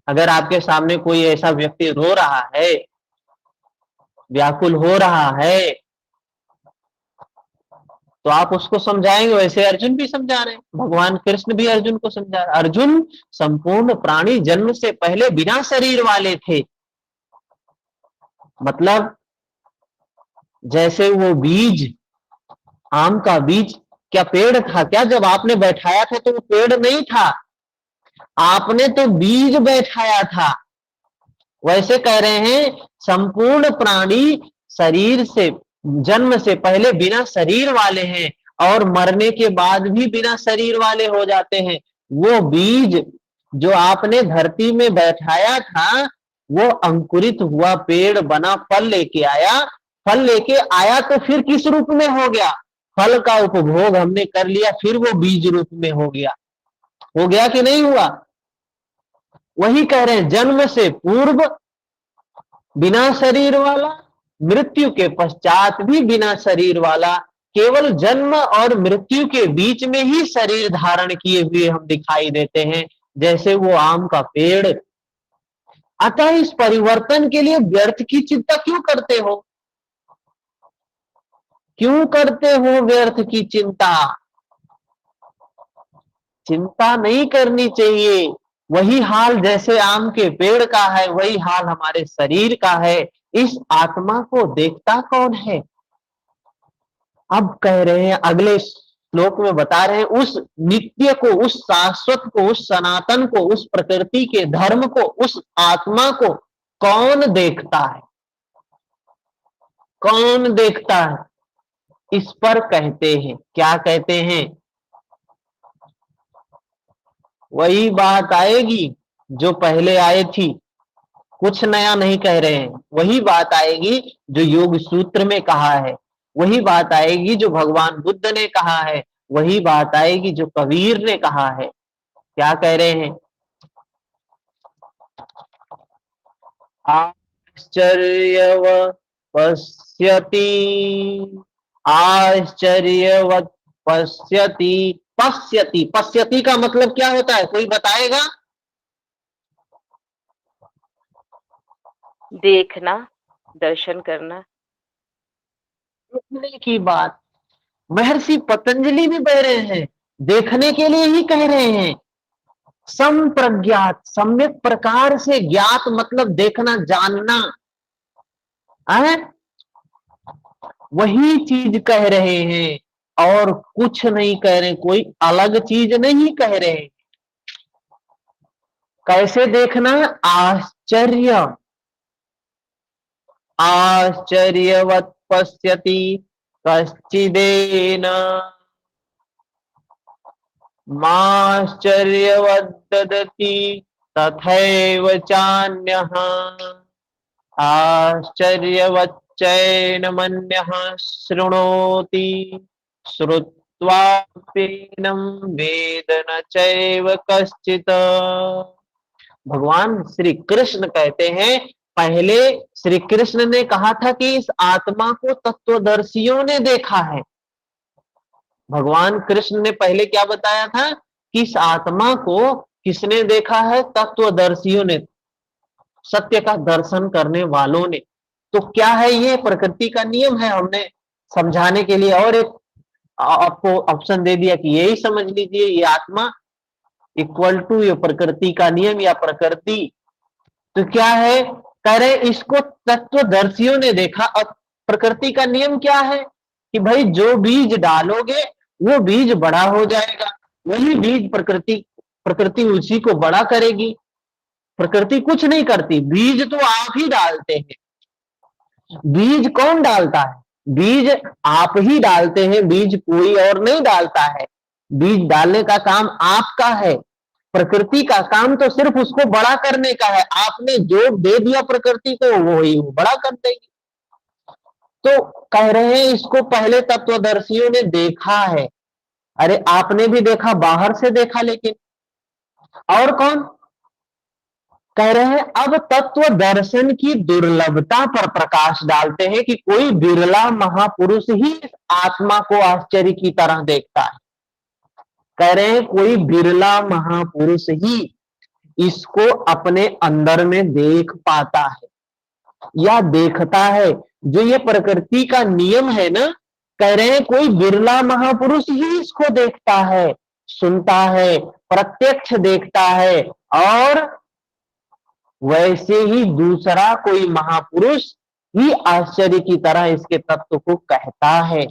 Speaker 1: अगर आपके सामने कोई ऐसा व्यक्ति रो रहा है, व्याकुल हो रहा है, तो आप उसको समझाएंगे, वैसे अर्जुन भी समझा रहे हैं, भगवान कृष्ण भी अर्जुन को समझा रहे। अर्जुन, संपूर्ण प्राणी जन्म से पहले बिना शरीर वाले थे। मतलब जैसे वो बीज, आम का बीज क्या पेड़ था क्या? जब आपने बैठाया था तो वो पेड़ नहीं था, आपने तो बीज बैठाया था। वैसे कह रहे हैं संपूर्ण प्राणी शरीर से, जन्म से पहले बिना शरीर वाले हैं, और मरने के बाद भी बिना शरीर वाले हो जाते हैं। वो बीज जो आपने धरती में बैठाया था, वो अंकुरित हुआ, पेड़ बना, फल लेके आया। फल लेके आया तो फिर किस रूप में हो गया? फल का उपभोग हमने कर लिया, फिर वो बीज रूप में हो गया कि नहीं हुआ? वही कह रहे हैं, जन्म से पूर्व बिना शरीर वाला, मृत्यु के पश्चात भी बिना शरीर वाला, केवल जन्म और मृत्यु के बीच में ही शरीर धारण किए हुए हम दिखाई देते हैं, जैसे वो आम का पेड़। अतः इस परिवर्तन के लिए व्यर्थ की चिंता क्यों करते हो? क्यों करते हो व्यर्थ की चिंता? चिंता नहीं करनी चाहिए। वही हाल जैसे आम के पेड़ का है, वही हाल हमारे शरीर का है। इस आत्मा को देखता कौन है? अब कह रहे हैं, अगले श्लोक में बता रहे हैं, उस नित्य को, उस शाश्वत को, उस सनातन को, उस प्रकृति के धर्म को, उस आत्मा को कौन देखता है? कौन देखता है? इस पर कहते हैं, क्या कहते हैं? वही बात आएगी जो पहले आई थी, कुछ नया नहीं कह रहे हैं। वही बात आएगी जो योग सूत्र में कहा है, वही बात आएगी जो भगवान बुद्ध ने कहा है, वही बात आएगी जो कबीर ने कहा है। क्या कह रहे हैं? आश्चर्यवत् पश्यति, आश्चर्यवत् पश्यति। पश्यति, पश्यति का मतलब क्या होता है? कोई बताएगा?
Speaker 2: देखना, दर्शन करना।
Speaker 1: देखने की बात महर्षि पतंजलि भी कह रहे हैं, देखने के लिए ही कह रहे हैं। संप्रज्ञात, सम्यक प्रकार से ज्ञात मतलब देखना, जानना है, वही चीज कह रहे हैं और कुछ नहीं कह रहे, कोई अलग चीज नहीं कह रहे। कैसे देखना? आश्चर्य, आश्चर्यवत् पश्यति कश्चिदेन माश्चर्यवद्ददति तथैव चान्यः आश्चर्यवच्चैनमन्यः शृणोति श्रुत्वाप्येनं वेद न चैव कश्चित्। भगवान श्री कृष्ण कहते हैं, पहले श्री कृष्ण ने कहा था कि इस आत्मा को तत्वदर्शियों ने देखा है। भगवान कृष्ण ने पहले क्या बताया था कि इस आत्मा को किसने देखा है? तत्वदर्शियों ने, सत्य का दर्शन करने वालों ने। तो क्या है? ये प्रकृति का नियम है। हमने समझाने के लिए और एक आपको ऑप्शन दे दिया कि यही समझ लीजिए, ये आत्मा इक्वल टू ये प्रकृति का नियम या प्रकृति। तो क्या है? कह रहे इसको तत्वदर्शियों ने देखा। और प्रकृति का नियम क्या है? कि भाई जो बीज डालोगे वो बीज बड़ा हो जाएगा, वही बीज प्रकृति, प्रकृति उसी को बड़ा करेगी। प्रकृति कुछ नहीं करती, बीज तो आप ही डालते हैं। बीज कौन डालता है? बीज आप ही डालते हैं, बीज कोई और नहीं डालता है। बीज डालने का काम आपका है। प्रकृति का काम तो सिर्फ उसको बड़ा करने का है। आपने जो दे दिया प्रकृति को, वो ही वो बड़ा कर देगी। तो कह रहे हैं इसको पहले तत्वदर्शियों ने देखा है। अरे आपने भी देखा, बाहर से देखा, लेकिन और कौन? कह रहे हैं अब तत्व दर्शन की दुर्लभता पर प्रकाश डालते हैं कि कोई बिरला महापुरुष ही इस आत्मा को आश्चर्य की तरह देखता है। कह रहे हैं कोई बिरला महापुरुष ही इसको अपने अंदर में देख पाता है या देखता है। जो ये प्रकृति का नियम है ना, कह रहे हैं कोई बिरला महापुरुष ही इसको देखता है, सुनता है, प्रत्यक्ष देखता है। और वैसे ही दूसरा कोई महापुरुष ही आश्चर्य की तरह इसके तत्व को कहता है।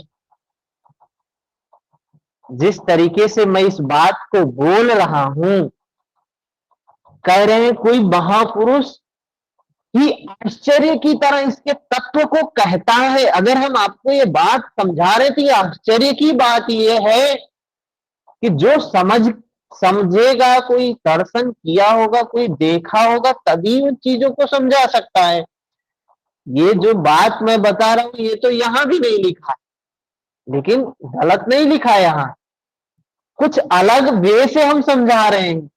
Speaker 1: जिस तरीके से मैं इस बात को बोल रहा हूं, कह रहे हैं कोई महापुरुष ही आश्चर्य की तरह इसके तत्व को कहता है। अगर हम आपको ये बात समझा रहे थे, आश्चर्य की बात यह है कि जो समझेगा, कोई दर्शन किया होगा, कोई देखा होगा, तभी उन चीजों को समझा सकता है। ये जो बात मैं बता रहा हूं, ये तो यहां भी नहीं लिखा है, लेकिन गलत नहीं लिखा है, यहां कुछ अलग वे से हम समझा रहे हैं।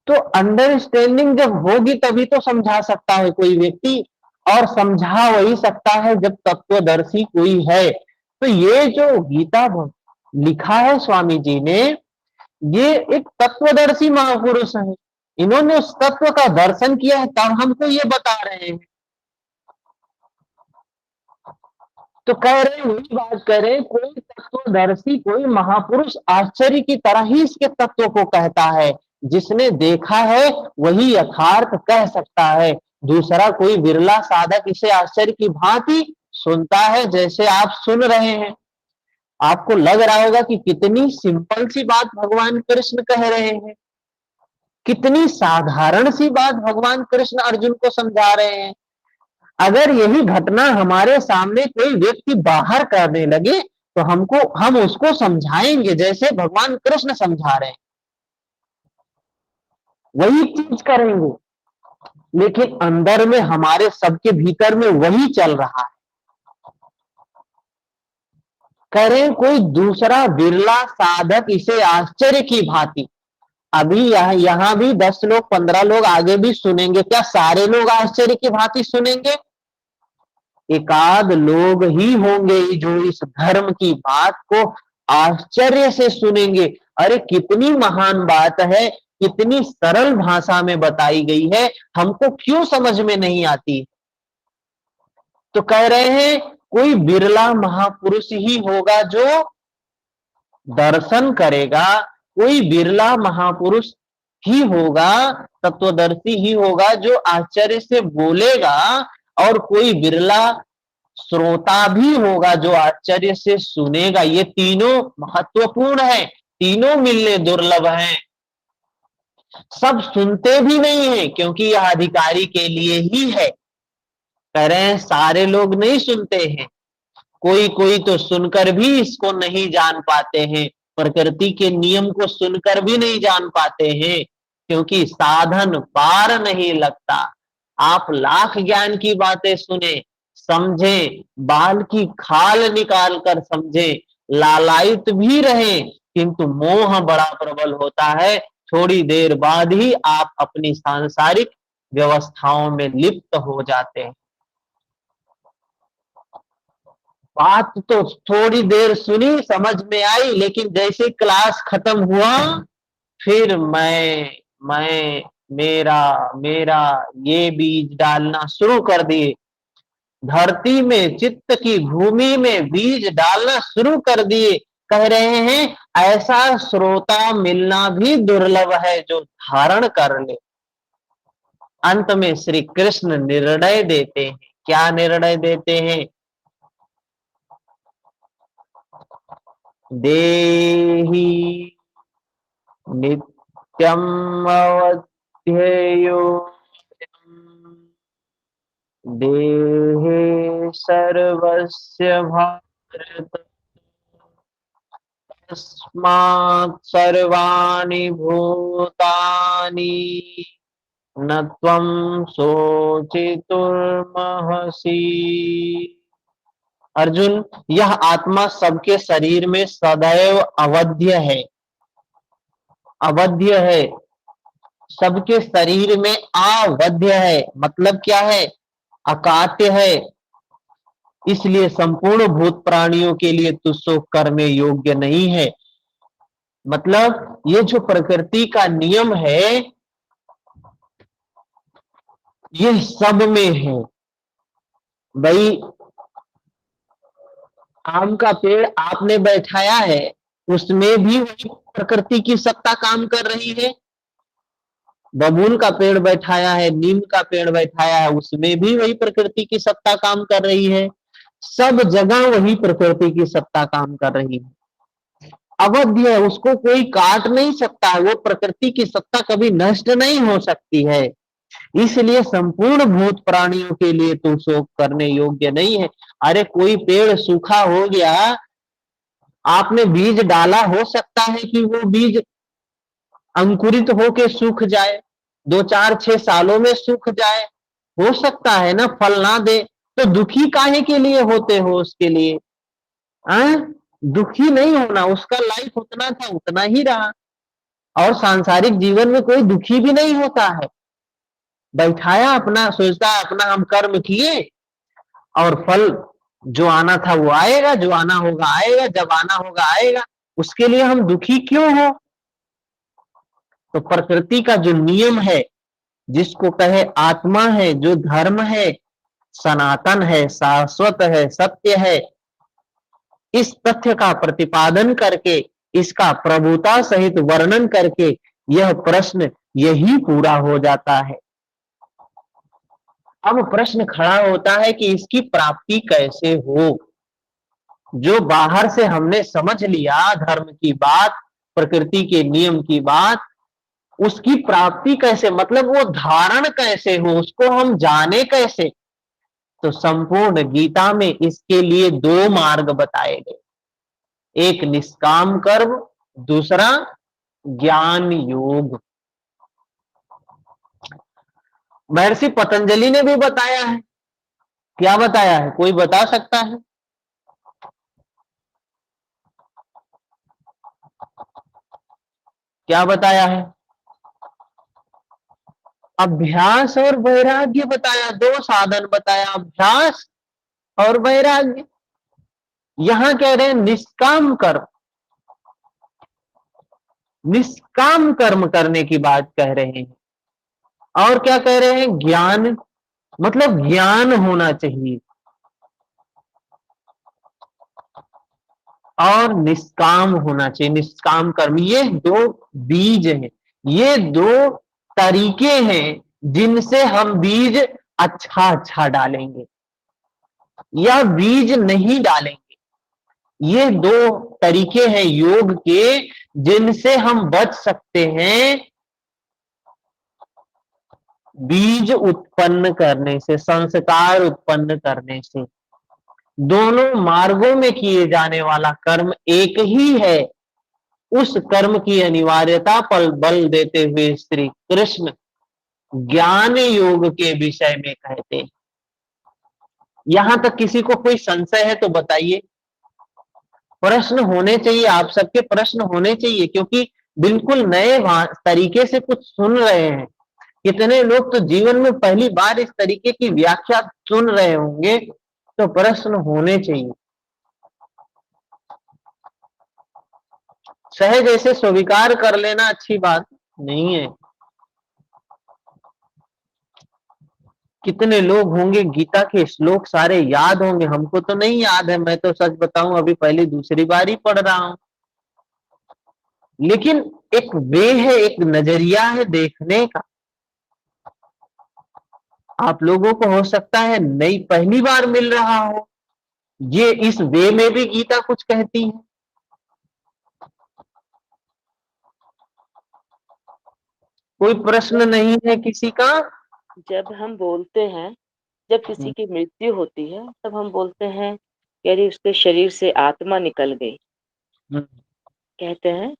Speaker 1: तो अंडरस्टैंडिंग जब होगी तभी तो समझा सकता है कोई व्यक्ति, और समझा वही सकता है जब तत्वदर्शी कोई है। तो ये जो गीता लिखा है स्वामी जी ने, ये एक तत्वदर्शी महापुरुष है, इन्होंने उस तत्व का दर्शन किया है, तब हमको ये बता रहे हैं। तो कह रहे हैं, वही बात कह रहे हैं, कोई तत्वदर्शी कोई महापुरुष आश्चर्य की तरह ही इसके तत्व को कहता है। जिसने देखा है वही यथार्थ कह सकता है। दूसरा कोई विरला साधक इसे आश्चर्य की भांति सुनता है, जैसे आप सुन रहे हैं। आपको लग रहा होगा कि कितनी सिंपल सी बात भगवान कृष्ण कह रहे हैं, कितनी साधारण सी बात भगवान कृष्ण अर्जुन को समझा रहे हैं। अगर यही घटना हमारे सामने कोई व्यक्ति बाहर करने लगे तो हम उसको समझाएंगे जैसे भगवान कृष्ण समझा रहे हैं, वही चीज करेंगे। लेकिन अंदर में हमारे सबके भीतर में वही चल रहा है। करें कोई दूसरा विरला साधक इसे आश्चर्य की भांति। अभी यहां भी 10 लोग 15 लोग आगे भी सुनेंगे, क्या सारे लोग आश्चर्य की भांति सुनेंगे? एकाध लोग ही होंगे जो इस धर्म की बात को आश्चर्य से सुनेंगे। अरे कितनी महान बात है, कितनी सरल भाषा में बताई गई है, हमको क्यों समझ में नहीं आती? तो कह रहे हैं कोई बिरला महापुरुष ही होगा जो दर्शन करेगा, कोई बिरला महापुरुष ही होगा, तत्वदर्शी ही होगा जो आश्चर्य से बोलेगा, और कोई बिरला श्रोता भी होगा जो आश्चर्य से सुनेगा। ये तीनों महत्वपूर्ण है, तीनों मिलने दुर्लभ हैं। सब सुनते भी नहीं है क्योंकि यह अधिकारी के लिए ही है। कह रहे हैं सारे लोग नहीं सुनते हैं, कोई कोई तो सुनकर भी इसको नहीं जान पाते हैं, प्रकृति के नियम को सुनकर भी नहीं जान पाते हैं, क्योंकि साधन पार नहीं लगता। आप लाख ज्ञान की बातें सुने, समझे, बाल की खाल निकाल कर समझे, लालायित भी रहे, किंतु मोह बड़ा प्रबल होता है। थोड़ी देर बाद ही आप अपनी सांसारिक व्यवस्थाओं में लिप्त हो जाते हैं। बात तो थोड़ी देर सुनी, समझ में आई, लेकिन जैसे क्लास खत्म हुआ फिर मैं मेरा मेरा ये बीज डालना शुरू कर दिए। धरती में चित्त की भूमि में बीज डालना शुरू कर दिए। कह रहे हैं ऐसा श्रोता मिलना भी दुर्लभ है जो धारण कर ले। अंत में श्री कृष्ण निर्णय देते हैं। क्या निर्णय देते हैं? देहि नित्यम अवध्येयो देहे सर्वस्य भारत तस्मात् सर्वाणि भूतानि न त्वं शोचितुर्महसि। अर्जुन, यह आत्मा सबके शरीर में सदैव अवध्य है, अवध्य है, सबके शरीर में आवध्य है। मतलब क्या है? अकाट्य है। इसलिए संपूर्ण भूत प्राणियों के लिए तू शोक करने योग्य नहीं है। मतलब ये जो प्रकृति का नियम है ये सब में है। भाई आम का पेड़ आपने बैठाया है, उसमें भी वही प्रकृति की सत्ता काम कर रही है। बबूल का पेड़ बैठाया है, नीम का पेड़ बैठाया है, उसमें भी वही प्रकृति की सत्ता काम कर रही है। सब जगह वही प्रकृति की सत्ता काम कर रही है। अवध्य है, उसको कोई काट नहीं सकता है। वो प्रकृति की सत्ता कभी नष्ट नहीं हो सकती है। इसलिए संपूर्ण भूत प्राणियों के लिए तो शोक करने योग्य नहीं है। अरे कोई पेड़ सूखा हो गया, आपने बीज डाला, हो सकता है कि वो बीज अंकुरित होके सूख जाए, 2 4 6 सालों में सूख जाए, हो सकता है ना, फल ना दे। तो दुखी काहे के लिए होते हो उसके लिए? दुखी नहीं होना, उसका लाइफ उतना था उतना ही रहा। और सांसारिक जीवन में कोई दुखी भी नहीं होता है। बैठाया अपना, सोचता है अपना हम कर्म किए और फल जो आना था वो आएगा, जो आना होगा आएगा, जब आना होगा आएगा, उसके लिए हम दुखी क्यों हो। तो प्रकृति का जो नियम है, जिसको कहे आत्मा है, जो धर्म है, सनातन है, शाश्वत है, सत्य है, इस तथ्य का प्रतिपादन करके, इसका प्रभुता सहित वर्णन करके यह प्रश्न यही पूरा हो जाता है। अब प्रश्न खड़ा होता है कि इसकी प्राप्ति कैसे हो। जो बाहर से हमने समझ लिया धर्म की बात, प्रकृति के नियम की बात, उसकी प्राप्ति कैसे, मतलब वो धारण कैसे हो, उसको हम जाने कैसे। तो संपूर्ण गीता में इसके लिए दो मार्ग बताए गए, एक निष्काम कर्म, दूसरा ज्ञान योग। महर्षि पतंजलि ने भी बताया है। क्या बताया है, कोई बता सकता है? क्या बताया है? अभ्यास और वैराग्य बताया, दो साधन बताया, अभ्यास और वैराग्य। यहां कह रहे हैं निष्काम कर्म, निष्काम कर्म करने की बात कह रहे हैं। और क्या कह रहे हैं, ज्ञान, मतलब ज्ञान होना चाहिए। और निष्काम होना चाहिए, निष्काम कर्म। ये दो बीज हैं, ये दो तरीके हैं जिनसे हम बीज अच्छा अच्छा डालेंगे या बीज नहीं डालेंगे। ये दो तरीके हैं योग के जिनसे हम बच सकते हैं बीज उत्पन्न करने से, संस्कार उत्पन्न करने से। दोनों मार्गों में किए जाने वाला कर्म एक ही है। उस कर्म की अनिवार्यता पर बल देते हुए श्री कृष्ण ज्ञान योग के विषय में कहते हैं। यहां तक किसी को कोई संशय है तो बताइए। प्रश्न होने चाहिए, आप सबके प्रश्न होने चाहिए, क्योंकि बिल्कुल नए तरीके से कुछ सुन रहे हैं। कितने लोग तो जीवन में पहली बार इस तरीके की व्याख्या सुन रहे होंगे, तो प्रश्न होने चाहिए। सहज ऐसे स्वीकार कर लेना अच्छी बात नहीं है। कितने लोग होंगे गीता के श्लोक सारे याद होंगे, हमको तो नहीं याद है। मैं तो सच बताऊं अभी पहली दूसरी बार ही पढ़ रहा हूं। लेकिन एक वे है, एक नजरिया है देखने का। आप लोगों को हो सकता है नई पहली बार मिल रहा हो, ये इस वे में भी गीता कुछ कहती है। कोई प्रश्न नहीं है किसी का?
Speaker 2: जब हम बोलते हैं, जब किसी की मृत्यु होती है तब हम बोलते हैं यदि उसके शरीर से आत्मा निकल गई,
Speaker 1: हम्म,
Speaker 2: कहते हैं।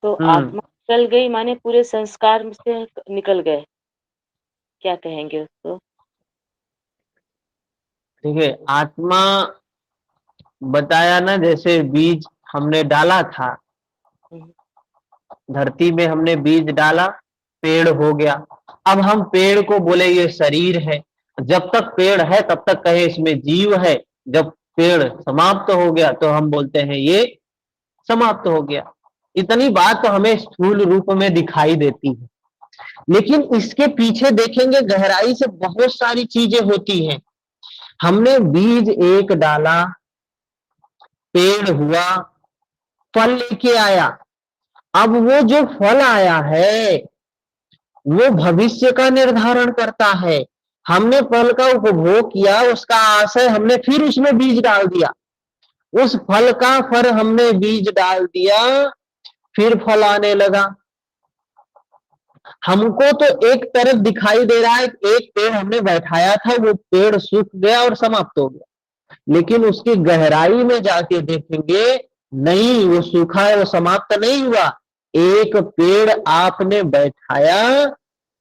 Speaker 2: तो
Speaker 1: हम्म,
Speaker 2: आत्मा निकल गई माने पूरे संस्कार में से निकल गए, क्या कहेंगे उसको?
Speaker 1: ठीक है। आत्मा बताया ना, जैसे बीज हमने डाला था,
Speaker 2: हम्म,
Speaker 1: धरती में हमने बीज डाला, पेड़ हो गया। अब हम पेड़ को बोले ये शरीर है। जब तक पेड़ है तब तक कहे इसमें जीव है। जब पेड़ समाप्त हो गया तो हम बोलते हैं ये समाप्त हो गया। इतनी बात तो हमें स्थूल रूप में दिखाई देती है, लेकिन इसके पीछे देखेंगे गहराई से बहुत सारी चीजें होती हैं। हमने बीज एक डाला, पेड़ हुआ, फल लेके आया। अब वो जो फल आया है वो भविष्य का निर्धारण करता है। हमने फल का उपभोग किया, उसका आशय हमने फिर उसमें बीज डाल दिया, उस फल का फल हमने बीज डाल दिया, फिर फल आने लगा। हमको तो एक तरफ दिखाई दे रहा है, एक पेड़ हमने बैठाया था, वो पेड़ सूख गया और समाप्त हो गया। लेकिन उसकी गहराई में जाके देखेंगे, नहीं, वो सूखा है, वो समाप्त नहीं हुआ। एक पेड़ आपने बैठाया,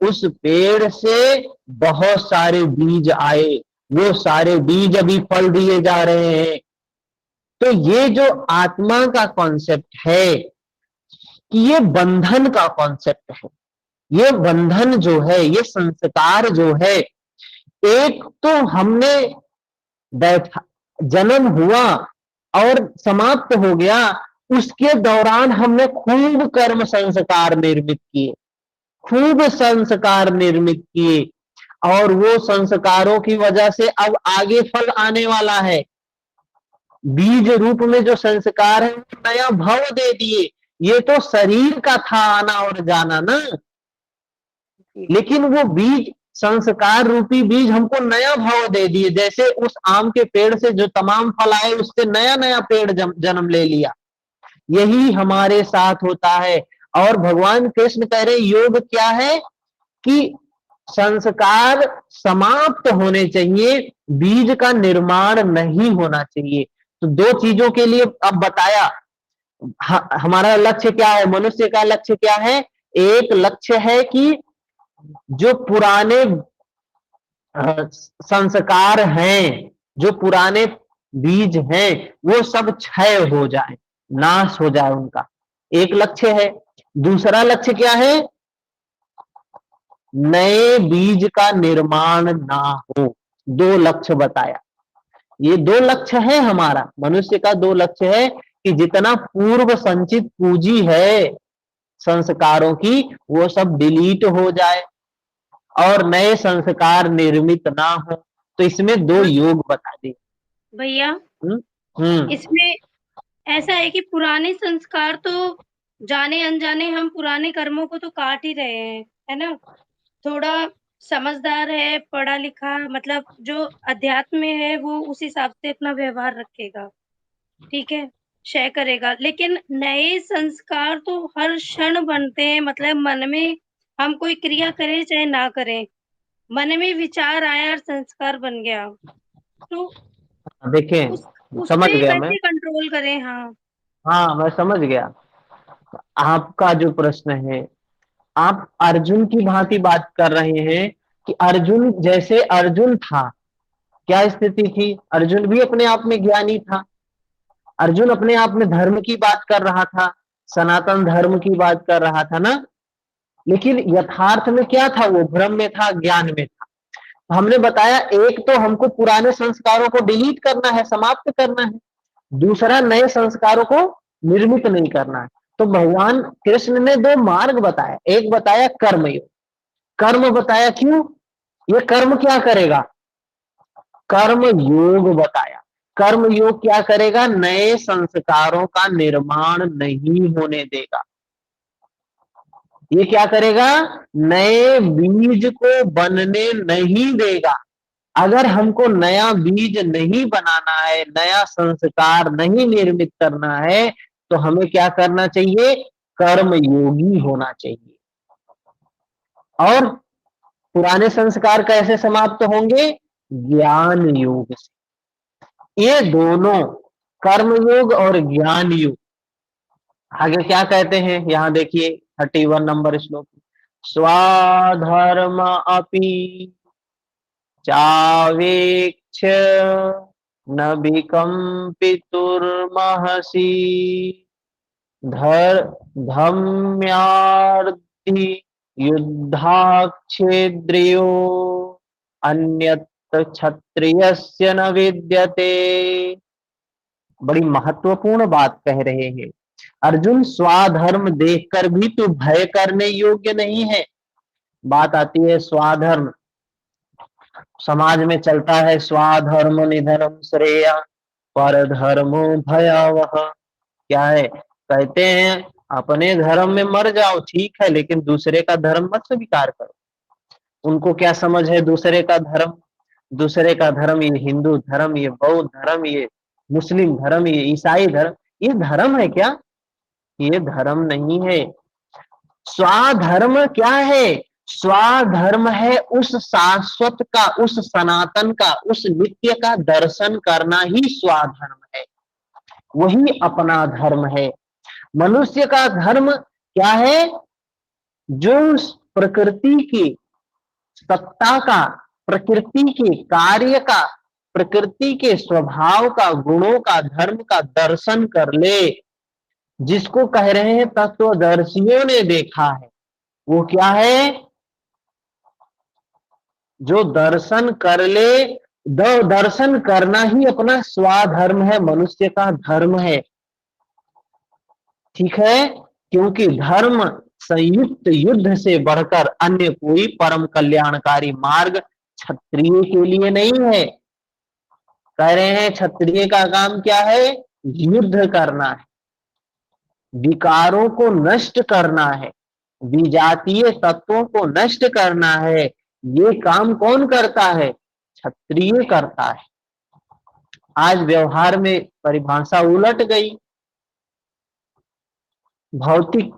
Speaker 1: उस पेड़ से बहुत सारे बीज आए, वो सारे बीज अभी फल दिए जा रहे हैं। तो ये जो आत्मा का कॉन्सेप्ट है कि ये बंधन का कॉन्सेप्ट है, ये बंधन जो है, ये संस्कार जो है, एक तो हमने बैठा, जन्म हुआ और समाप्त हो गया, उसके दौरान हमने खूब कर्म संस्कार निर्मित किए, खूब संस्कार निर्मित किए, और वो संस्कारों की वजह से अब आगे फल आने वाला है। बीज रूप में जो संस्कार है वो नया भव दे दिए। ये तो शरीर का था आना और जाना ना, लेकिन वो बीज, संस्कार रूपी बीज हमको नया भाव दे दिए। जैसे उस आम के पेड़ से जो तमाम फल आए, उससे नया नया पेड़ जन्म ले लिया। यही हमारे साथ होता है। और भगवान कृष्ण कह रहे योग क्या है कि संस्कार समाप्त होने चाहिए, बीज का निर्माण नहीं होना चाहिए। तो दो चीजों के लिए अब बताया हमारा लक्ष्य क्या है, मनुष्य का लक्ष्य क्या है। एक लक्ष्य है कि जो पुराने संस्कार हैं, जो पुराने बीज हैं, वो सब क्षय हो जाए, नाश हो जाए उनका, एक लक्ष्य है। दूसरा लक्ष्य क्या है, नए बीज का निर्माण ना हो। दो लक्ष्य बताया। ये दो लक्ष्य है हमारा, मनुष्य का दो लक्ष्य है कि जितना पूर्व संचित पूंजी है संस्कारों की, वो सब डिलीट हो जाए और नए संस्कार निर्मित ना हो। तो इसमें दो योग बता दिए।
Speaker 3: भैया
Speaker 1: हम्म
Speaker 3: इसमें ऐसा है कि पुराने संस्कार तो जाने अनजाने हम पुराने कर्मों को तो काट ही रहे हैं, है ना? थोड़ा समझदार है, पढ़ा लिखा, मतलब जो अध्यात्म में है वो उस हिसाब से अपना व्यवहार रखेगा, ठीक है? क्षय करेगा, लेकिन नए संस्कार तो हर क्षण बनते हैं, मतलब मन में हम कोई क्रिया करें चाहे ना करें, मन में विचार आया और संस्कार बन गया, तो उस
Speaker 1: देखें,
Speaker 3: उस
Speaker 1: समझ
Speaker 3: पे
Speaker 1: गया मैं।
Speaker 3: कैसे कंट्रोल करें? हाँ।
Speaker 1: हाँ, मैं समझ गया आपका जो प्रश्न है। आप अर्जुन की भांति बात कर रहे हैं कि अर्जुन, जैसे अर्जुन था, क्या स्थिति थी, अर्जुन भी अपने आप में ज्ञानी था। अर्जुन अपने आप में धर्म की बात कर रहा था, सनातन धर्म की बात कर रहा था ना। लेकिन यथार्थ में क्या था, वो भ्रम में था, ज्ञान में था। हमने बताया एक तो हमको पुराने संस्कारों को डिलीट करना है, समाप्त करना है, दूसरा नए संस्कारों को निर्मित नहीं करना है। तो भगवान कृष्ण ने दो मार्ग बताया, एक बताया कर्मयोग। कर्म बताया, क्यों, ये कर्म क्या करेगा, कर्म योग बताया। कर्म योग क्या करेगा, नए संस्कारों का निर्माण नहीं होने देगा। ये क्या करेगा, नए बीज को बनने नहीं देगा। अगर हमको नया बीज नहीं बनाना है, नया संस्कार नहीं निर्मित करना है, तो हमें क्या करना चाहिए, कर्म योगी होना चाहिए। और पुराने संस्कार कैसे समाप्त होंगे, ज्ञान योग से। ये दोनों, कर्म योग और ज्ञान योग। आगे क्या कहते हैं, यहां देखिए 31 नंबर श्लोक, स्वाधर्म अपि चावेक्ष न विकम्पितुर्महसि धम्यार्थि युद्धाक्षेद्रियो अन्यत्र क्षत्रियस्य न विद्यते। बड़ी महत्वपूर्ण बात कह रहे हैं अर्जुन। स्वाधर्म देखकर भी तू भय करने योग्य नहीं है। बात आती है स्वाधर्म, समाज में चलता है स्वाधर्म निधनम श्रेय पर धर्मो भयावह। क्या है, कहते हैं अपने धर्म में मर जाओ ठीक है, लेकिन दूसरे का धर्म मत स्वीकार करो। उनको क्या समझ है दूसरे का धर्म, दूसरे का धर्म, ये हिंदू धर्म, ये बौद्ध धर्म, ये मुस्लिम धर्म, ये ईसाई धर्म, ये धर्म है क्या, ये धर्म नहीं है। स्वाधर्म क्या है, स्वाधर्म है उस शाश्वत का, उस सनातन का, उस नित्य का दर्शन करना ही स्वाधर्म है। वही अपना धर्म है। मनुष्य का धर्म क्या है, जो प्रकृति की सत्ता का, प्रकृति के कार्य का प्रकृति के स्वभाव का, गुणों का, धर्म का दर्शन कर ले, जिसको कह रहे हैं तत्वदर्शियों ने देखा है, वो क्या है? जो दर्शन कर ले, दर्शन करना ही अपना स्वाधर्म है, मनुष्य का धर्म है। ठीक है, क्योंकि धर्म संयुक्त युद्ध से बढ़कर अन्य कोई परम कल्याणकारी मार्ग क्षत्रिय के लिए नहीं है। कह रहे हैं क्षत्रिय का काम क्या है? युद्ध करना है, विकारों को नष्ट करना है, विजातीय तत्वों को नष्ट करना है। ये काम कौन करता है? क्षत्रिय करता है। आज व्यवहार में परिभाषा उलट गई। भौतिक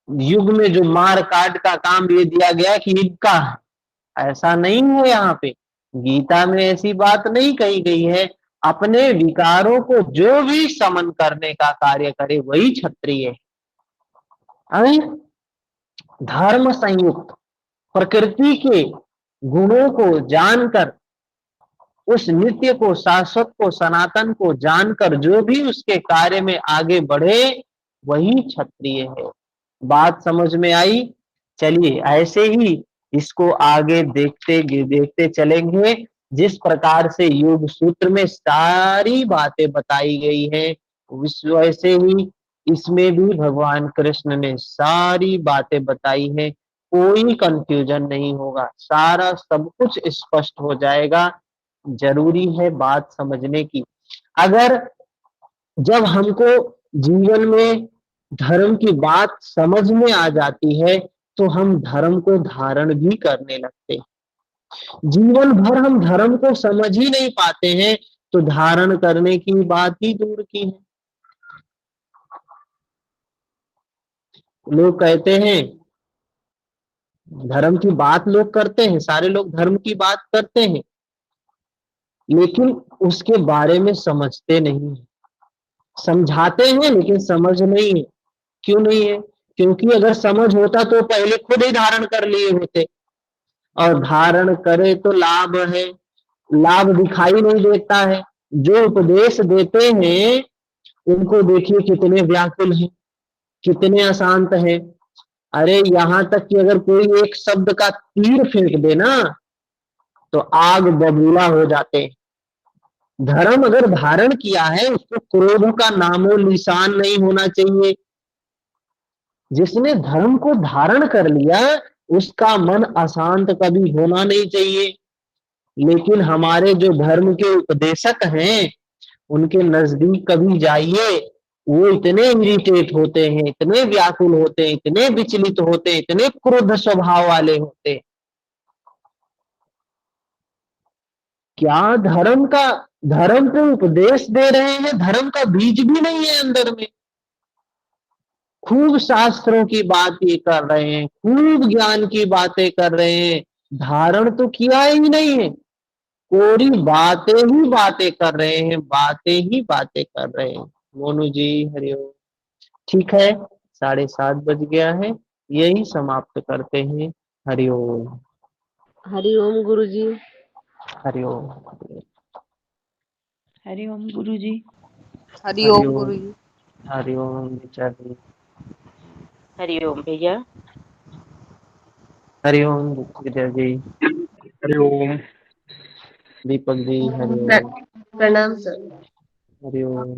Speaker 1: युग में जो मार काट का काम ये दिया गया कि इनका है, ऐसा नहीं है। यहाँ पे गीता में ऐसी बात नहीं कही गई है। अपने विकारों को जो भी समन करने का कार्य करे वही क्षत्रिय है। धर्म संयुक्त प्रकृति के गुणों को जानकर, उस नित्य को, शाश्वत को, सनातन को जानकर जो भी उसके कार्य में आगे बढ़े वही क्षत्रिय है। बात समझ में आई? चलिए ऐसे ही इसको आगे देखते देखते चलेंगे। जिस प्रकार से योग सूत्र में सारी बातें बताई गई है, वैसे ही इसमें भी भगवान कृष्ण ने सारी बातें बताई है। कोई कंफ्यूजन नहीं होगा, सारा सब कुछ स्पष्ट हो जाएगा। जरूरी है बात समझने की। अगर जब हमको जीवन में धर्म की बात समझ में आ जाती है तो हम धर्म को धारण भी करने लगते हैं। जीवन भर हम धर्म को समझ ही नहीं पाते हैं तो धारण करने की बात ही दूर की है। लोग कहते हैं, धर्म की बात लोग करते हैं, सारे लोग धर्म की बात करते हैं, लेकिन उसके बारे में समझते नहीं है। समझाते हैं लेकिन समझ नहीं है। क्यों नहीं है? क्योंकि अगर समझ होता तो पहले खुद ही धारण कर लिए होते, और धारण करे तो लाभ है, लाभ दिखाई नहीं देता है। जो उपदेश देते हैं उनको देखिए कितने व्याकुल हैं, कितने अशांत हैं। अरे यहाँ तक कि अगर कोई एक शब्द का तीर फेंक दे ना तो आग बबूला हो जाते हैं। धर्म अगर धारण किया है उसको क्रोध का नामो निशान नहीं होना चाहिए। जिसने धर्म को धारण कर लिया उसका मन अशांत कभी होना नहीं चाहिए। लेकिन हमारे जो धर्म के उपदेशक हैं उनके नजदीक कभी जाइए, वो इतने इरिटेट होते हैं, इतने व्याकुल होते हैं, इतने विचलित होते हैं, इतने क्रोध स्वभाव वाले होते हैं। क्या धर्म को उपदेश दे रहे हैं, धर्म का बीज भी नहीं है अंदर में। खूब शास्त्रों की बात ये कर रहे हैं, खूब ज्ञान की बातें कर रहे हैं, धारण तो किया ही नहीं है। कोरी बातें ही बातें कर रहे हैं, बातें ही बातें कर रहे हैं। मोनू जी हरिओम। ठीक है, 7:30 बज गया है, यही समाप्त करते हैं। हरिओम।
Speaker 2: हरिओम गुरुजी।
Speaker 1: हरिओम।
Speaker 4: हरिओम गुरुजी।
Speaker 5: हरिओम गुरुजी।
Speaker 1: हरिओम विचार जी।
Speaker 2: हरिओम भैया।
Speaker 1: हरिओम विजय जी।
Speaker 6: हरिओम।
Speaker 1: दीपक जी हरिओम।
Speaker 5: प्रणाम सर।
Speaker 1: हरिओम।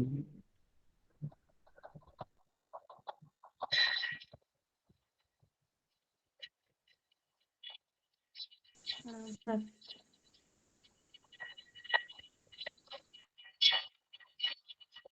Speaker 4: सर